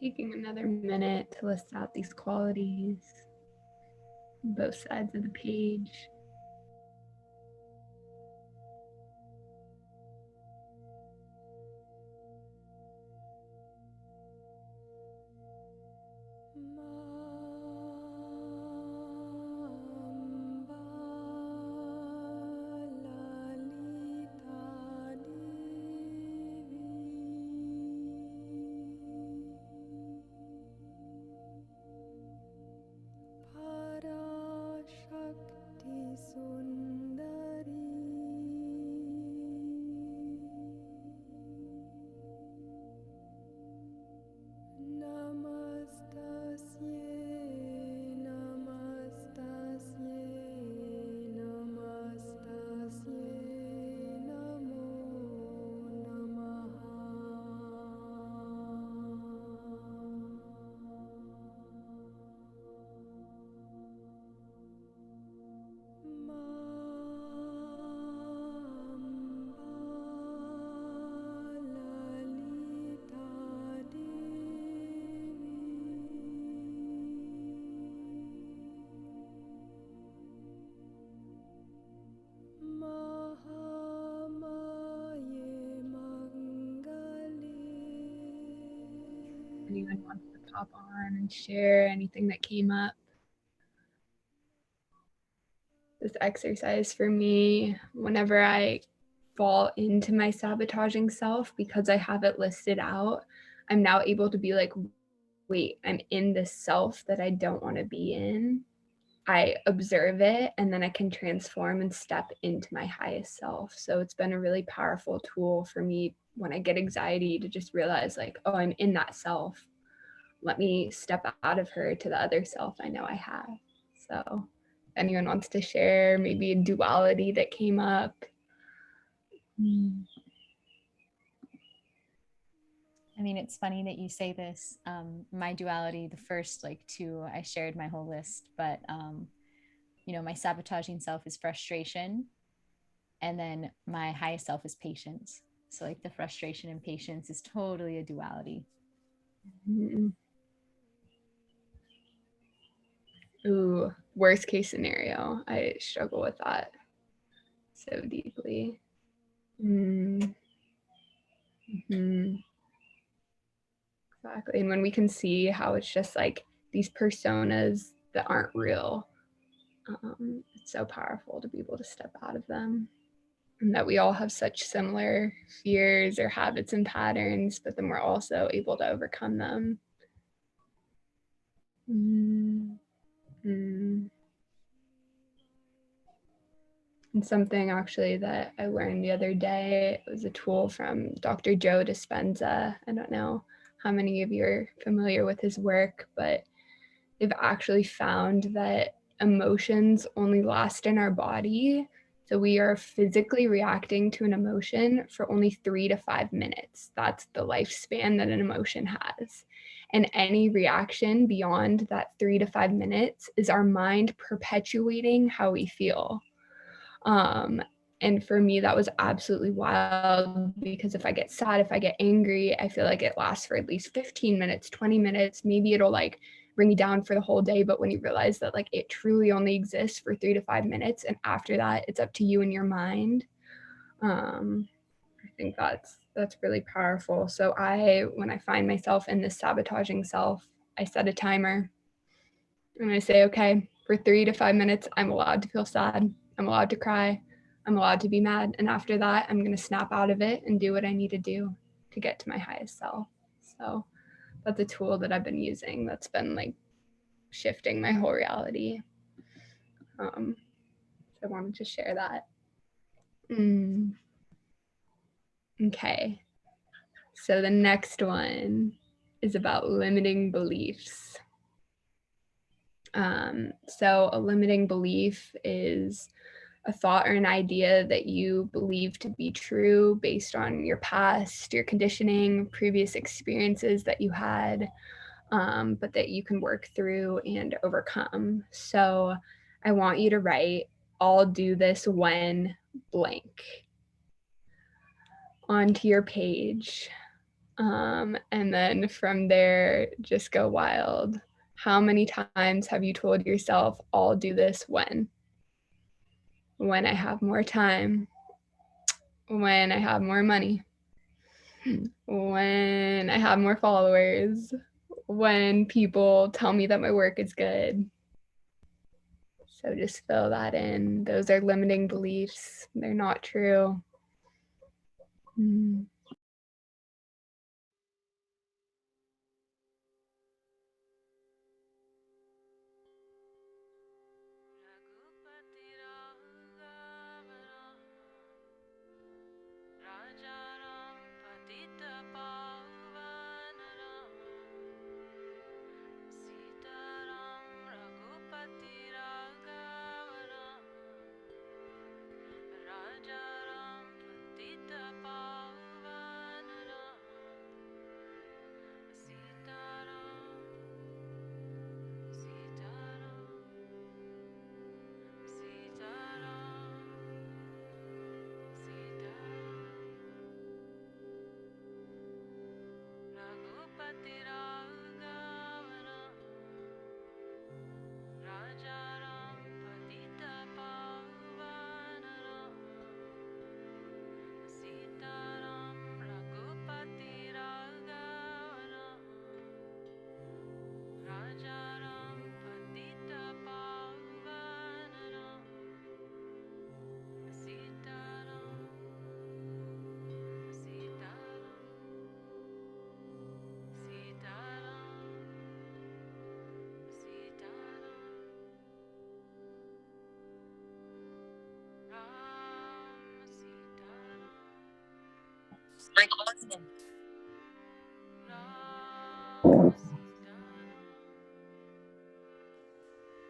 Taking another minute to list out these qualities on both sides of the page. Anyone wants to pop on and share anything that came up? This exercise for me, whenever I fall into my sabotaging self, because I have it listed out, I'm now able to be like, wait, I'm in this self that I don't want to be in. I observe it, and then I can transform and step into my highest self. So it's been a really powerful tool for me when I get anxiety to just realize like, oh, I'm in that self. Let me step out of her to the other self I know I have. So if anyone wants to share maybe a duality that came up. I mean, it's funny that you say this. My duality, the first like two, I shared my whole list, but you know, my sabotaging self is frustration, and then my highest self is patience. So like the frustration and patience is totally a duality. Ooh, worst case scenario. I struggle with that so deeply. Exactly. And when we can see how it's just like these personas that aren't real, it's so powerful to be able to step out of them. And that we all have such similar fears or habits and patterns, but then we're also able to overcome them. And something actually that I learned the other day, it was a tool from Dr. Joe Dispenza. I don't know how many of you are familiar with his work, but they've actually found that emotions only last in our body. So we are physically reacting to an emotion for only 3 to 5 minutes. That's the lifespan that an emotion has. And any reaction beyond that 3 to 5 minutes is our mind perpetuating how we feel. And for me, that was absolutely wild, because if I get sad, if I get angry, I feel like it lasts for at least 15 minutes, 20 minutes. Maybe it'll like bring you down for the whole day. But when you realize that like it truly only exists for 3 to 5 minutes, and after that, it's up to you and your mind. I think that's really powerful. So when I find myself in this sabotaging self, I set a timer. And I say, okay, for 3 to 5 minutes, I'm allowed to feel sad. I'm allowed to cry. I'm allowed to be mad. And after that, I'm going to snap out of it and do what I need to do to get to my highest self. So that's a tool that I've been using that's been like shifting my whole reality. So I wanted to share that. Okay. So the next one is about limiting beliefs. So a limiting belief is a thought or an idea that you believe to be true based on your past, your conditioning, previous experiences that you had, but that you can work through and overcome. So I want you to write, I'll do this when blank onto your page. And then from there, just go wild. How many times have you told yourself, I'll do this when? When I have more time, when I have more money, when I have more followers, when people tell me that my work is good. So just fill that in. Those are limiting beliefs. They're not true.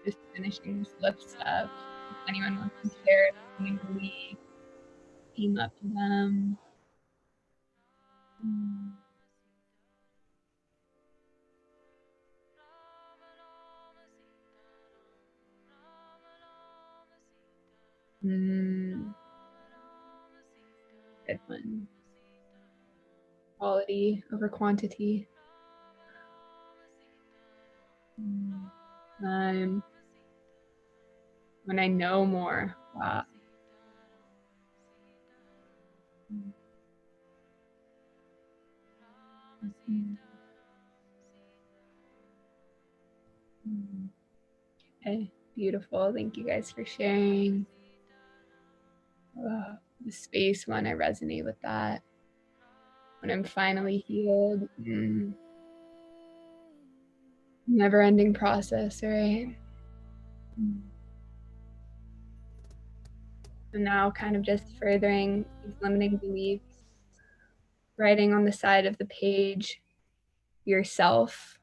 Just finishing this lift up. If anyone wants to share something belief came up to them. Good one. Quality over quantity. When I know more. Wow. Okay, beautiful. Thank you guys for sharing. The space one, I resonate with that. When I'm finally healed. Never-ending process, right? And now kind of just furthering these limiting beliefs, writing on the side of the page yourself,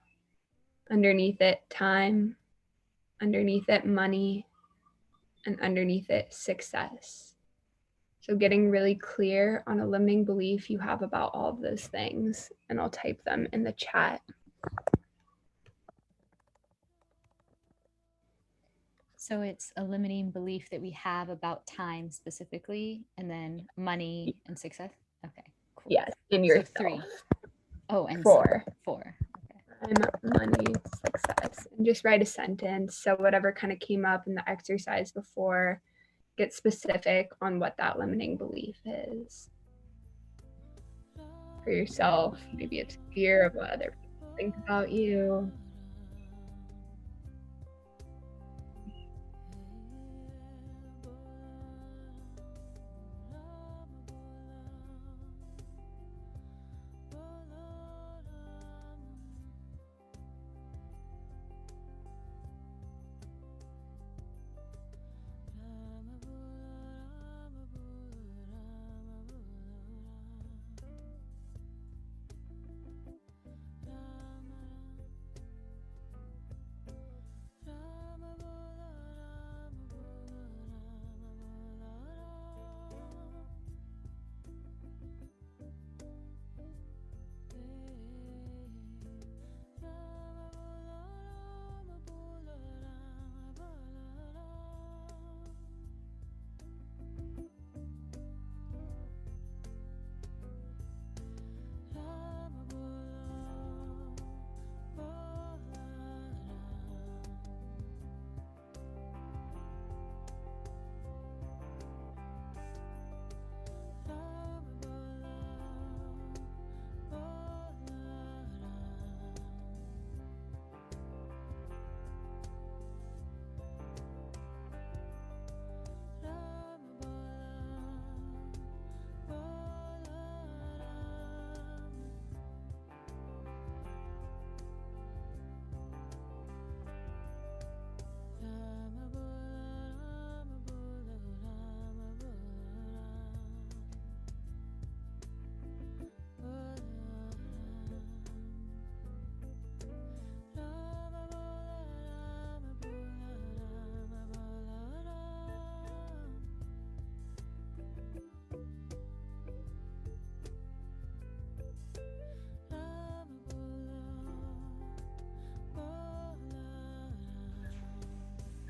underneath it time, underneath it money, and underneath it success. So getting really clear on a limiting belief you have about all of those things, and I'll type them in the chat. So it's a limiting belief that we have about time specifically, and then money and success. Okay, cool. Yes, in yourself. So 3. Oh, and 4. 4. Money, success. And just write a sentence. So whatever kind of came up in the exercise before, get specific on what that limiting belief is. For yourself, maybe it's fear of what other people think about you.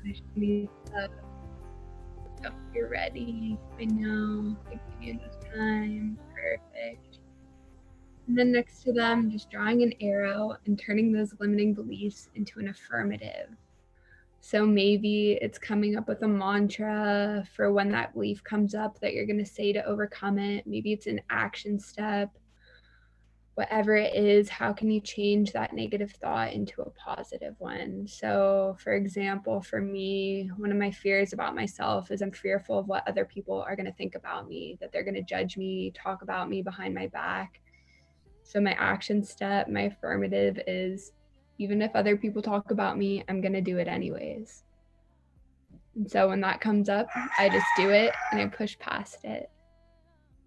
push me up. If you're ready, I know. Give you enough time. Perfect. And then next to them, just drawing an arrow and turning those limiting beliefs into an affirmative. So maybe it's coming up with a mantra for when that belief comes up that you're going to say to overcome it. Maybe it's an action step. Whatever it is, how can you change that negative thought into a positive one? So, for example, for me, one of my fears about myself is I'm fearful of what other people are going to think about me, that they're going to judge me, talk about me behind my back. So, my action step, my affirmative is even if other people talk about me, I'm going to do it anyways. And so, when that comes up, I just do it and I push past it.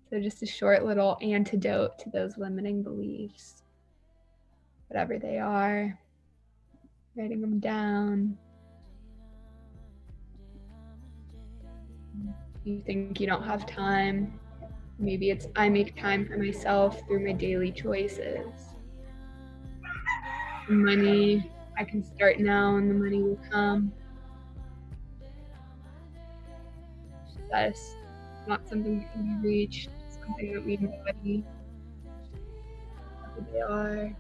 So just a short little antidote to those limiting beliefs, whatever they are, writing them down. You think you don't have time. Maybe it's I make time for myself through my daily choices. The money, I can start now and the money will come. That's not something that can be reached, it's something that we embody. Who they are.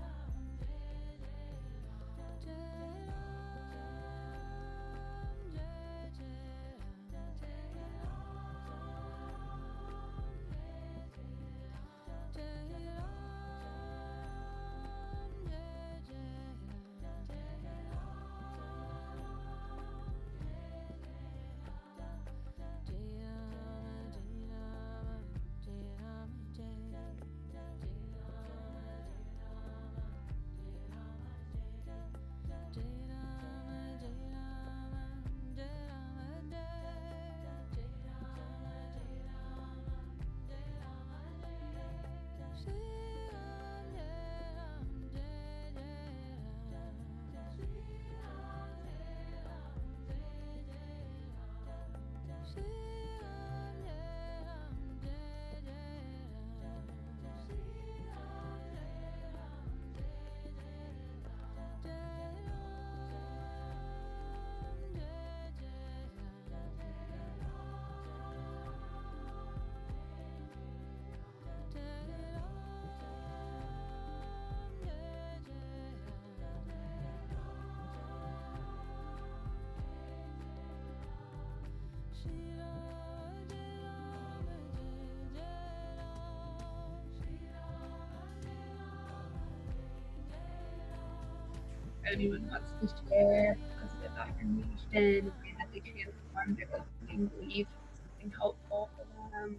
Anyone wants to share positive affirmation, if they had to transform their limiting belief into something helpful for them,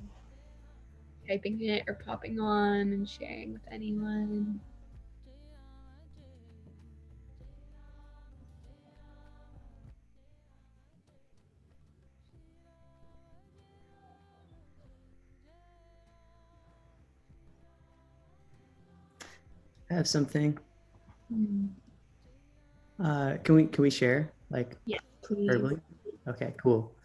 typing it or popping on and sharing with anyone. I have something. Mm. Can we share, like, Yes, please. verbally? Okay, cool.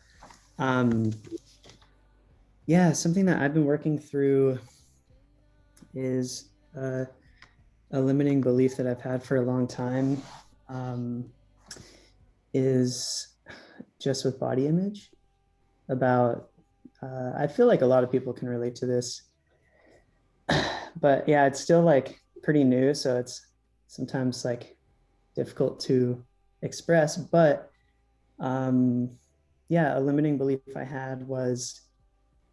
Yeah, something that I've been working through is a limiting belief that I've had for a long time, is just with body image. About I feel like a lot of people can relate to this, but yeah, it's still like pretty new, so it's sometimes like difficult to express. But yeah, a limiting belief I had was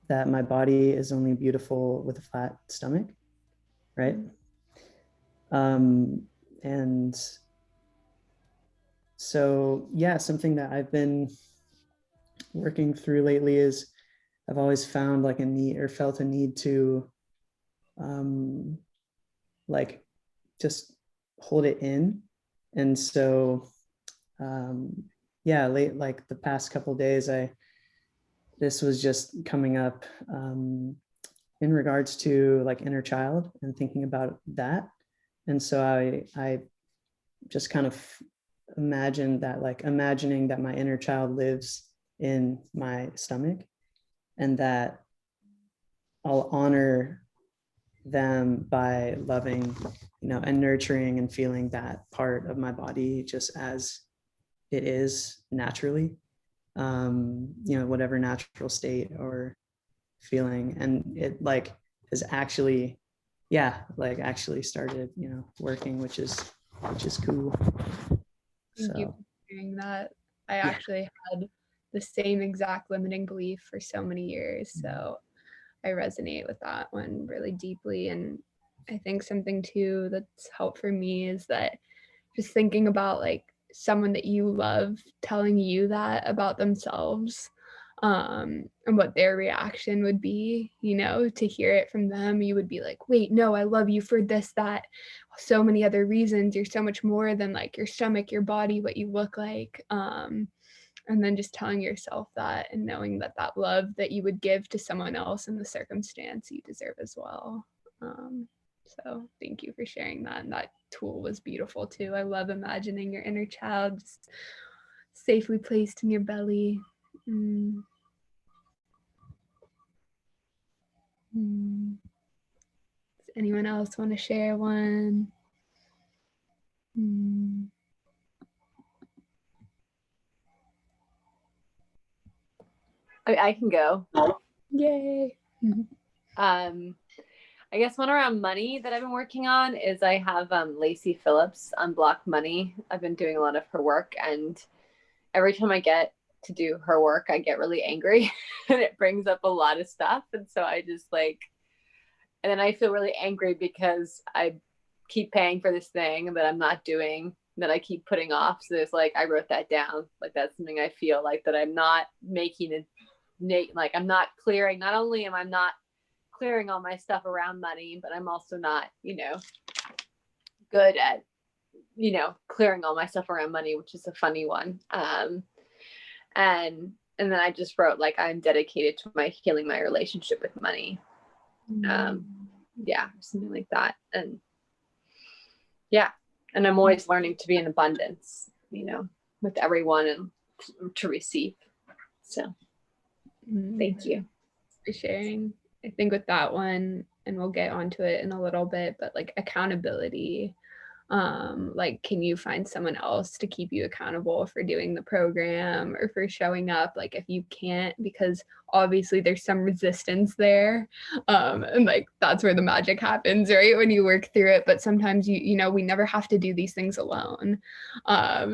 that my body is only beautiful with a flat stomach, right? And so yeah, something that I've been working through lately is I've always found like a need, or felt a need to like just hold it in. And so yeah, like the past couple of days, this was just coming up in regards to like inner child and thinking about that. And so I just kind of imagined that, like imagining that my inner child lives in my stomach, and that I'll honor them by loving, and nurturing and feeling that part of my body just as it is naturally, whatever natural state or feeling. And it like has actually, actually started, working, which is cool. Thank you for sharing that. I actually had the same exact limiting belief for so many years. So I resonate with that one really deeply. And I think something too that's helped for me is that just thinking about like someone that you love telling you that about themselves, and what their reaction would be, to hear it from them, you would be like, wait, no, I love you for this, that, so many other reasons. You're so much more than like your stomach, your body, what you look like. And then just telling yourself that and knowing that that love that you would give to someone else in the circumstance you deserve as well. So thank you for sharing that. And that tool was beautiful too. I love imagining your inner child just safely placed in your belly. Does anyone else want to share one? I can go. Yay. I guess one around money that I've been working on is I have Lacey Phillips unblock money. I've been doing a lot of her work, and every time I get to do her work, I get really angry and it brings up a lot of stuff. And so I just and then I feel really angry because I keep paying for this thing that I'm not doing, that I keep putting off. So there's I wrote that down. That's something I feel that I'm not making it, I'm not clearing. Not only am I not clearing all my stuff around money, but I'm also not, good at, clearing all my stuff around money, which is a funny one. And then I just wrote I'm dedicated to my healing my relationship with money. Something like that. And and I'm always learning to be in abundance, with everyone and to receive. So thank you for sharing. I think with that one, and we'll get onto it in a little bit, but accountability, can you find someone else to keep you accountable for doing the program or for showing up if you can't, because obviously there's some resistance there, and that's where the magic happens, right, when you work through it. But sometimes we never have to do these things alone,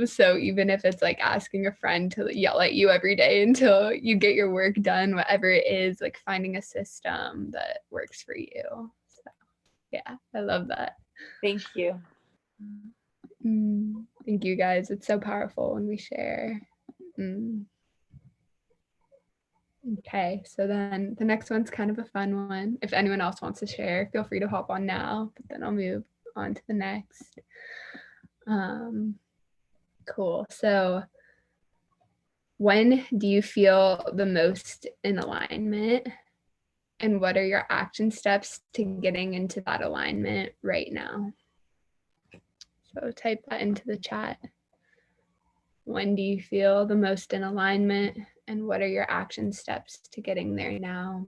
so even if it's asking a friend to yell at you every day until you get your work done, whatever it is, finding a system that works for you. So yeah, I love that. Thank you. Thank you guys. It's so powerful when we share. Okay, so then the next one's kind of a fun one. If anyone else wants to share, feel free to hop on now, but then I'll move on to the next. Cool. So when do you feel the most in alignment? And what are your action steps to getting into that alignment right now? So type that into the chat. When do you feel the most in alignment? And what are your action steps to getting there now?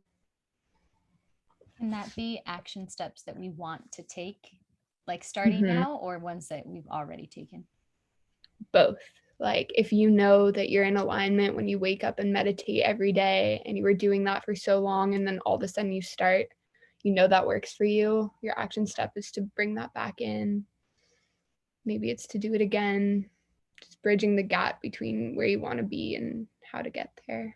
Can that be action steps that we want to take, starting now, or ones that we've already taken? Both. If you know that you're in alignment when you wake up and meditate every day, and you were doing that for so long, and then all of a sudden you start, that works for you, your action step is to bring that back in. Maybe it's to do it again, just bridging the gap between where you want to be and how to get there.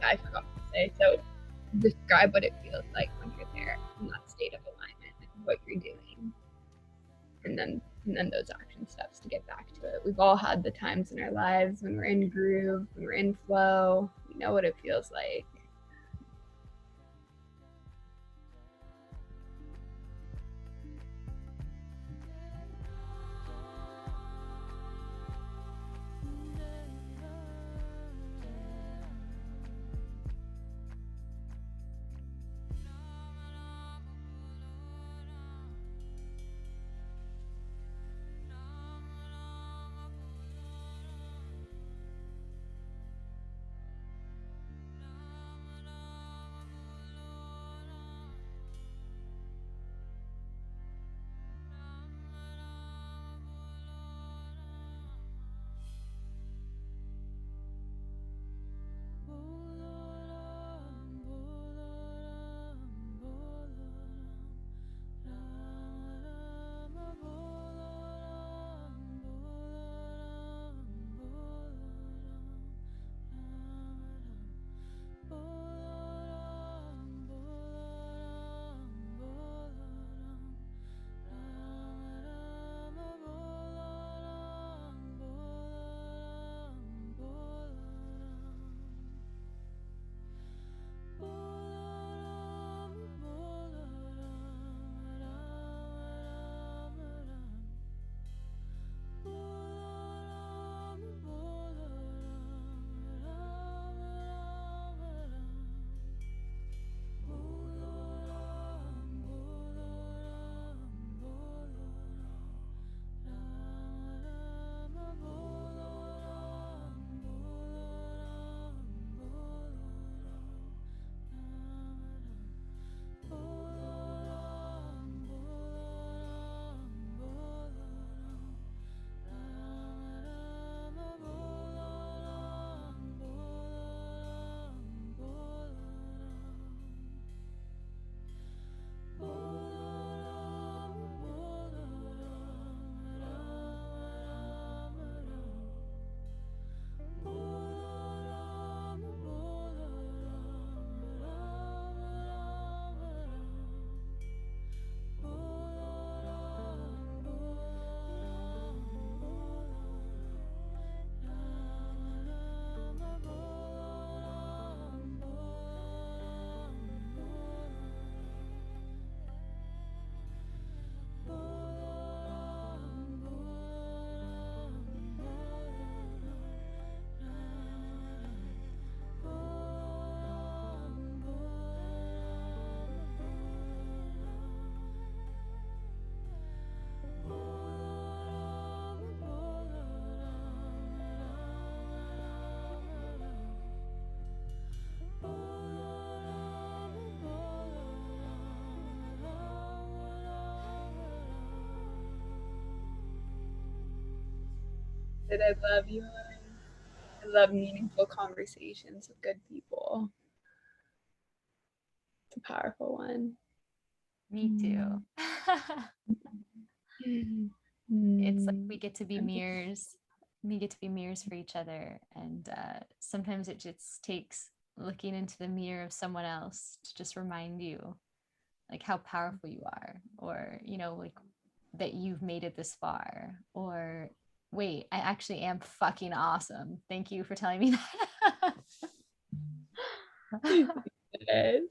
I forgot to say, so describe what it feels like when you're there in that state of alignment and what you're doing, and then those action steps to get back to it. We've all had the times in our lives when we're in groove, when we're in flow. We know what it feels like. That I love you. I love meaningful conversations with good people. It's a powerful one. Me too. It's like we get to be mirrors. We get to be mirrors for each other. And sometimes it just takes looking into the mirror of someone else to just remind you like how powerful you are, or, you know, like that you've made it this far, or wait, I actually am fucking awesome. Thank you for telling me that. Yes.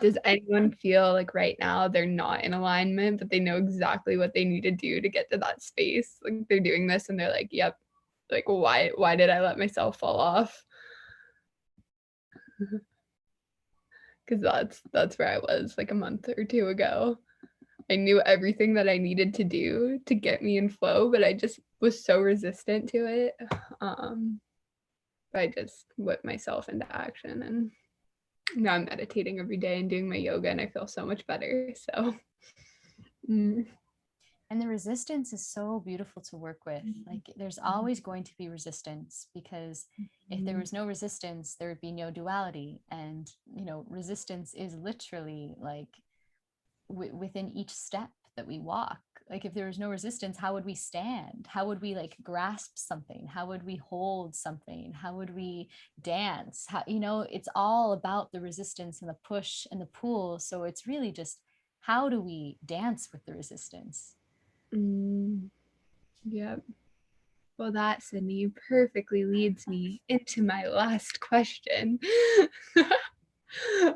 Does anyone feel like right now they're not in alignment, but they know exactly what they need to do to get to that space? Like they're doing this and they're like, yep, like why did I let myself fall off? Because that's where I was like a month or two ago. I knew everything that I needed to do to get me in flow, but I just was so resistant to it. But I just whipped myself into action, and now I'm meditating every day and doing my yoga, and I feel so much better. So And the resistance is so beautiful to work with. Like there's always going to be resistance, because if there was no resistance, there would be no duality. And, you know, resistance is literally like within each step that we walk. Like if there was no resistance, how would we stand? How would we like grasp something? How would we hold something? How would we dance? How, you know, it's all about the resistance and the push and the pull. So it's really just, how do we dance with the resistance? Yeah. Well, that, Sydney, perfectly leads me into my last question.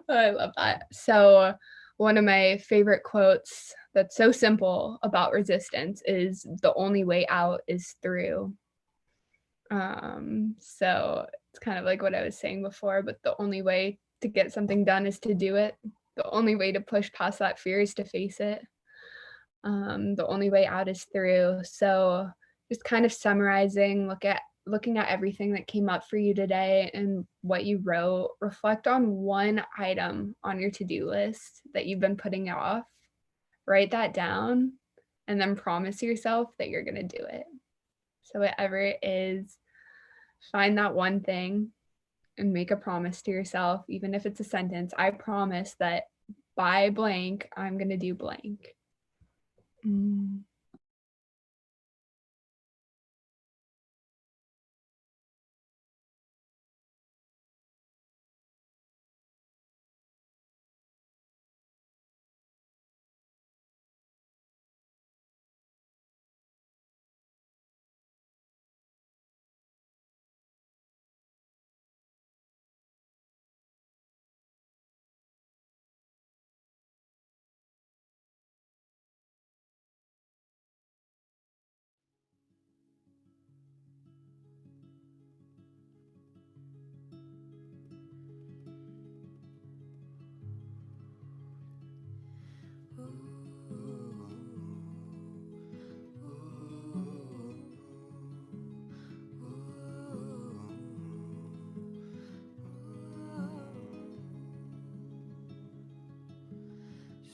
I love that. So, one of my favorite quotes that's so simple about resistance is the only way out is through. So it's kind of like what I was saying before, but the only way to get something done is to do it. The only way to push past that fear is to face it. The only way out is through. So just kind of summarizing, looking at everything that came up for you today and what you wrote. Reflect on one item on your to-do list that you've been putting off. Write that down and then promise yourself that you're going to do it. So whatever it is, find that one thing and make a promise to yourself, even if it's a sentence. I promise that by blank, I'm going to do blank.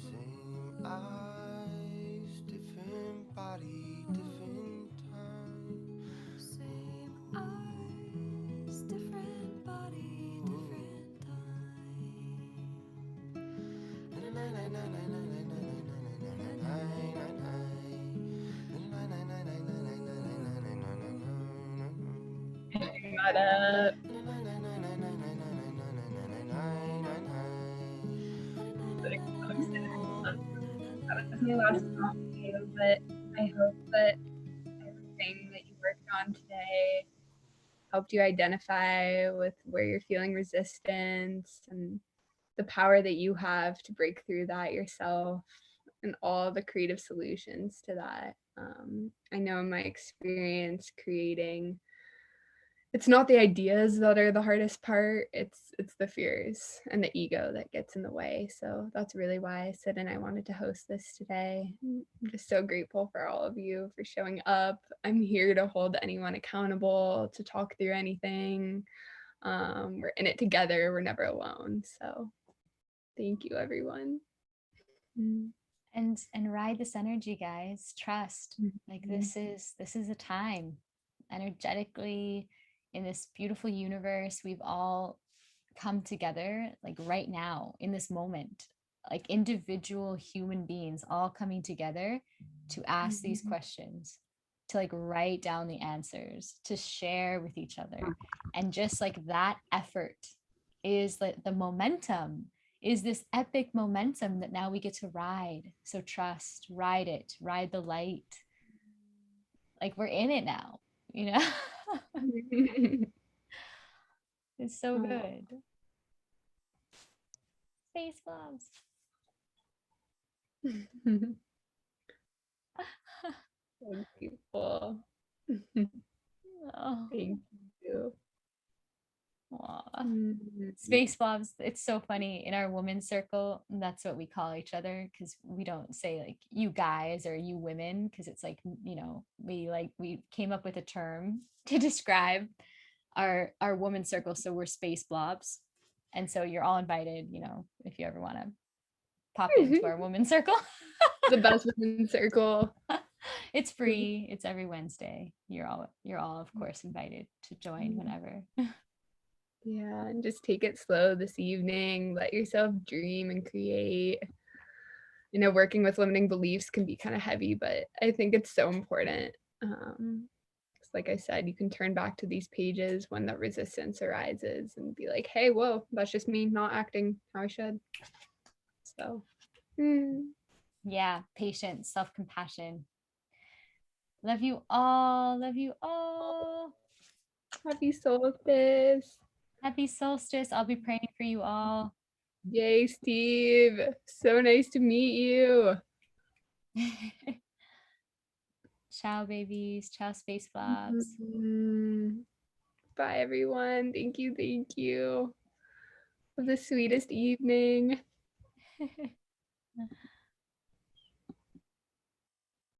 Same eyes, different body, different time. Same eyes, different body, different Gotta that was my last thought for you, but I hope that everything that you worked on today helped you identify with where you're feeling resistance and the power that you have to break through that yourself and all the creative solutions to that. I know in my experience creating, it's not the ideas that are the hardest part, it's the fears and the ego that gets in the way. So that's really why Sid and I wanted to host this today. I'm just so grateful for all of you for showing up. I'm here to hold anyone accountable, to talk through anything. We're in it together, we're never alone. So thank you, everyone. And ride this energy, guys. Trust. Like this is a time. energetically in this beautiful universe. We've all come together like right now in this moment, like individual human beings all coming together to ask these questions, to like write down the answers, to share with each other. And just like that effort is like the momentum, is this epic momentum that now we get to ride. So trust, ride it, ride the light. Like we're in it now, you know? It's so good. Space gloves. So beautiful. Oh. Thank you. Space blobs. It's so funny in our women's circle. That's what we call each other, because we don't say like you guys or you women, because it's like, you know, we came up with a term to describe our women's circle. So we're space blobs, and so you're all invited, you know, if you ever want to pop into our women's circle. The best women's circle. It's free. It's every Wednesday. You're all of course invited to join whenever. Yeah, and just take it slow this evening. Let yourself dream and create. You know, working with limiting beliefs can be kind of heavy, but I think it's so important. 'Cause like I said, you can turn back to these pages when the resistance arises and be like, hey, whoa, that's just me not acting how I should. So, yeah, patience, self-compassion. Love you all. Love you all. Happy solstice. Happy solstice. I'll be praying for you all. Yay, Steve. So nice to meet you. Ciao, babies. Ciao, space blobs. Bye, everyone. Thank you. Thank you. Have the sweetest evening.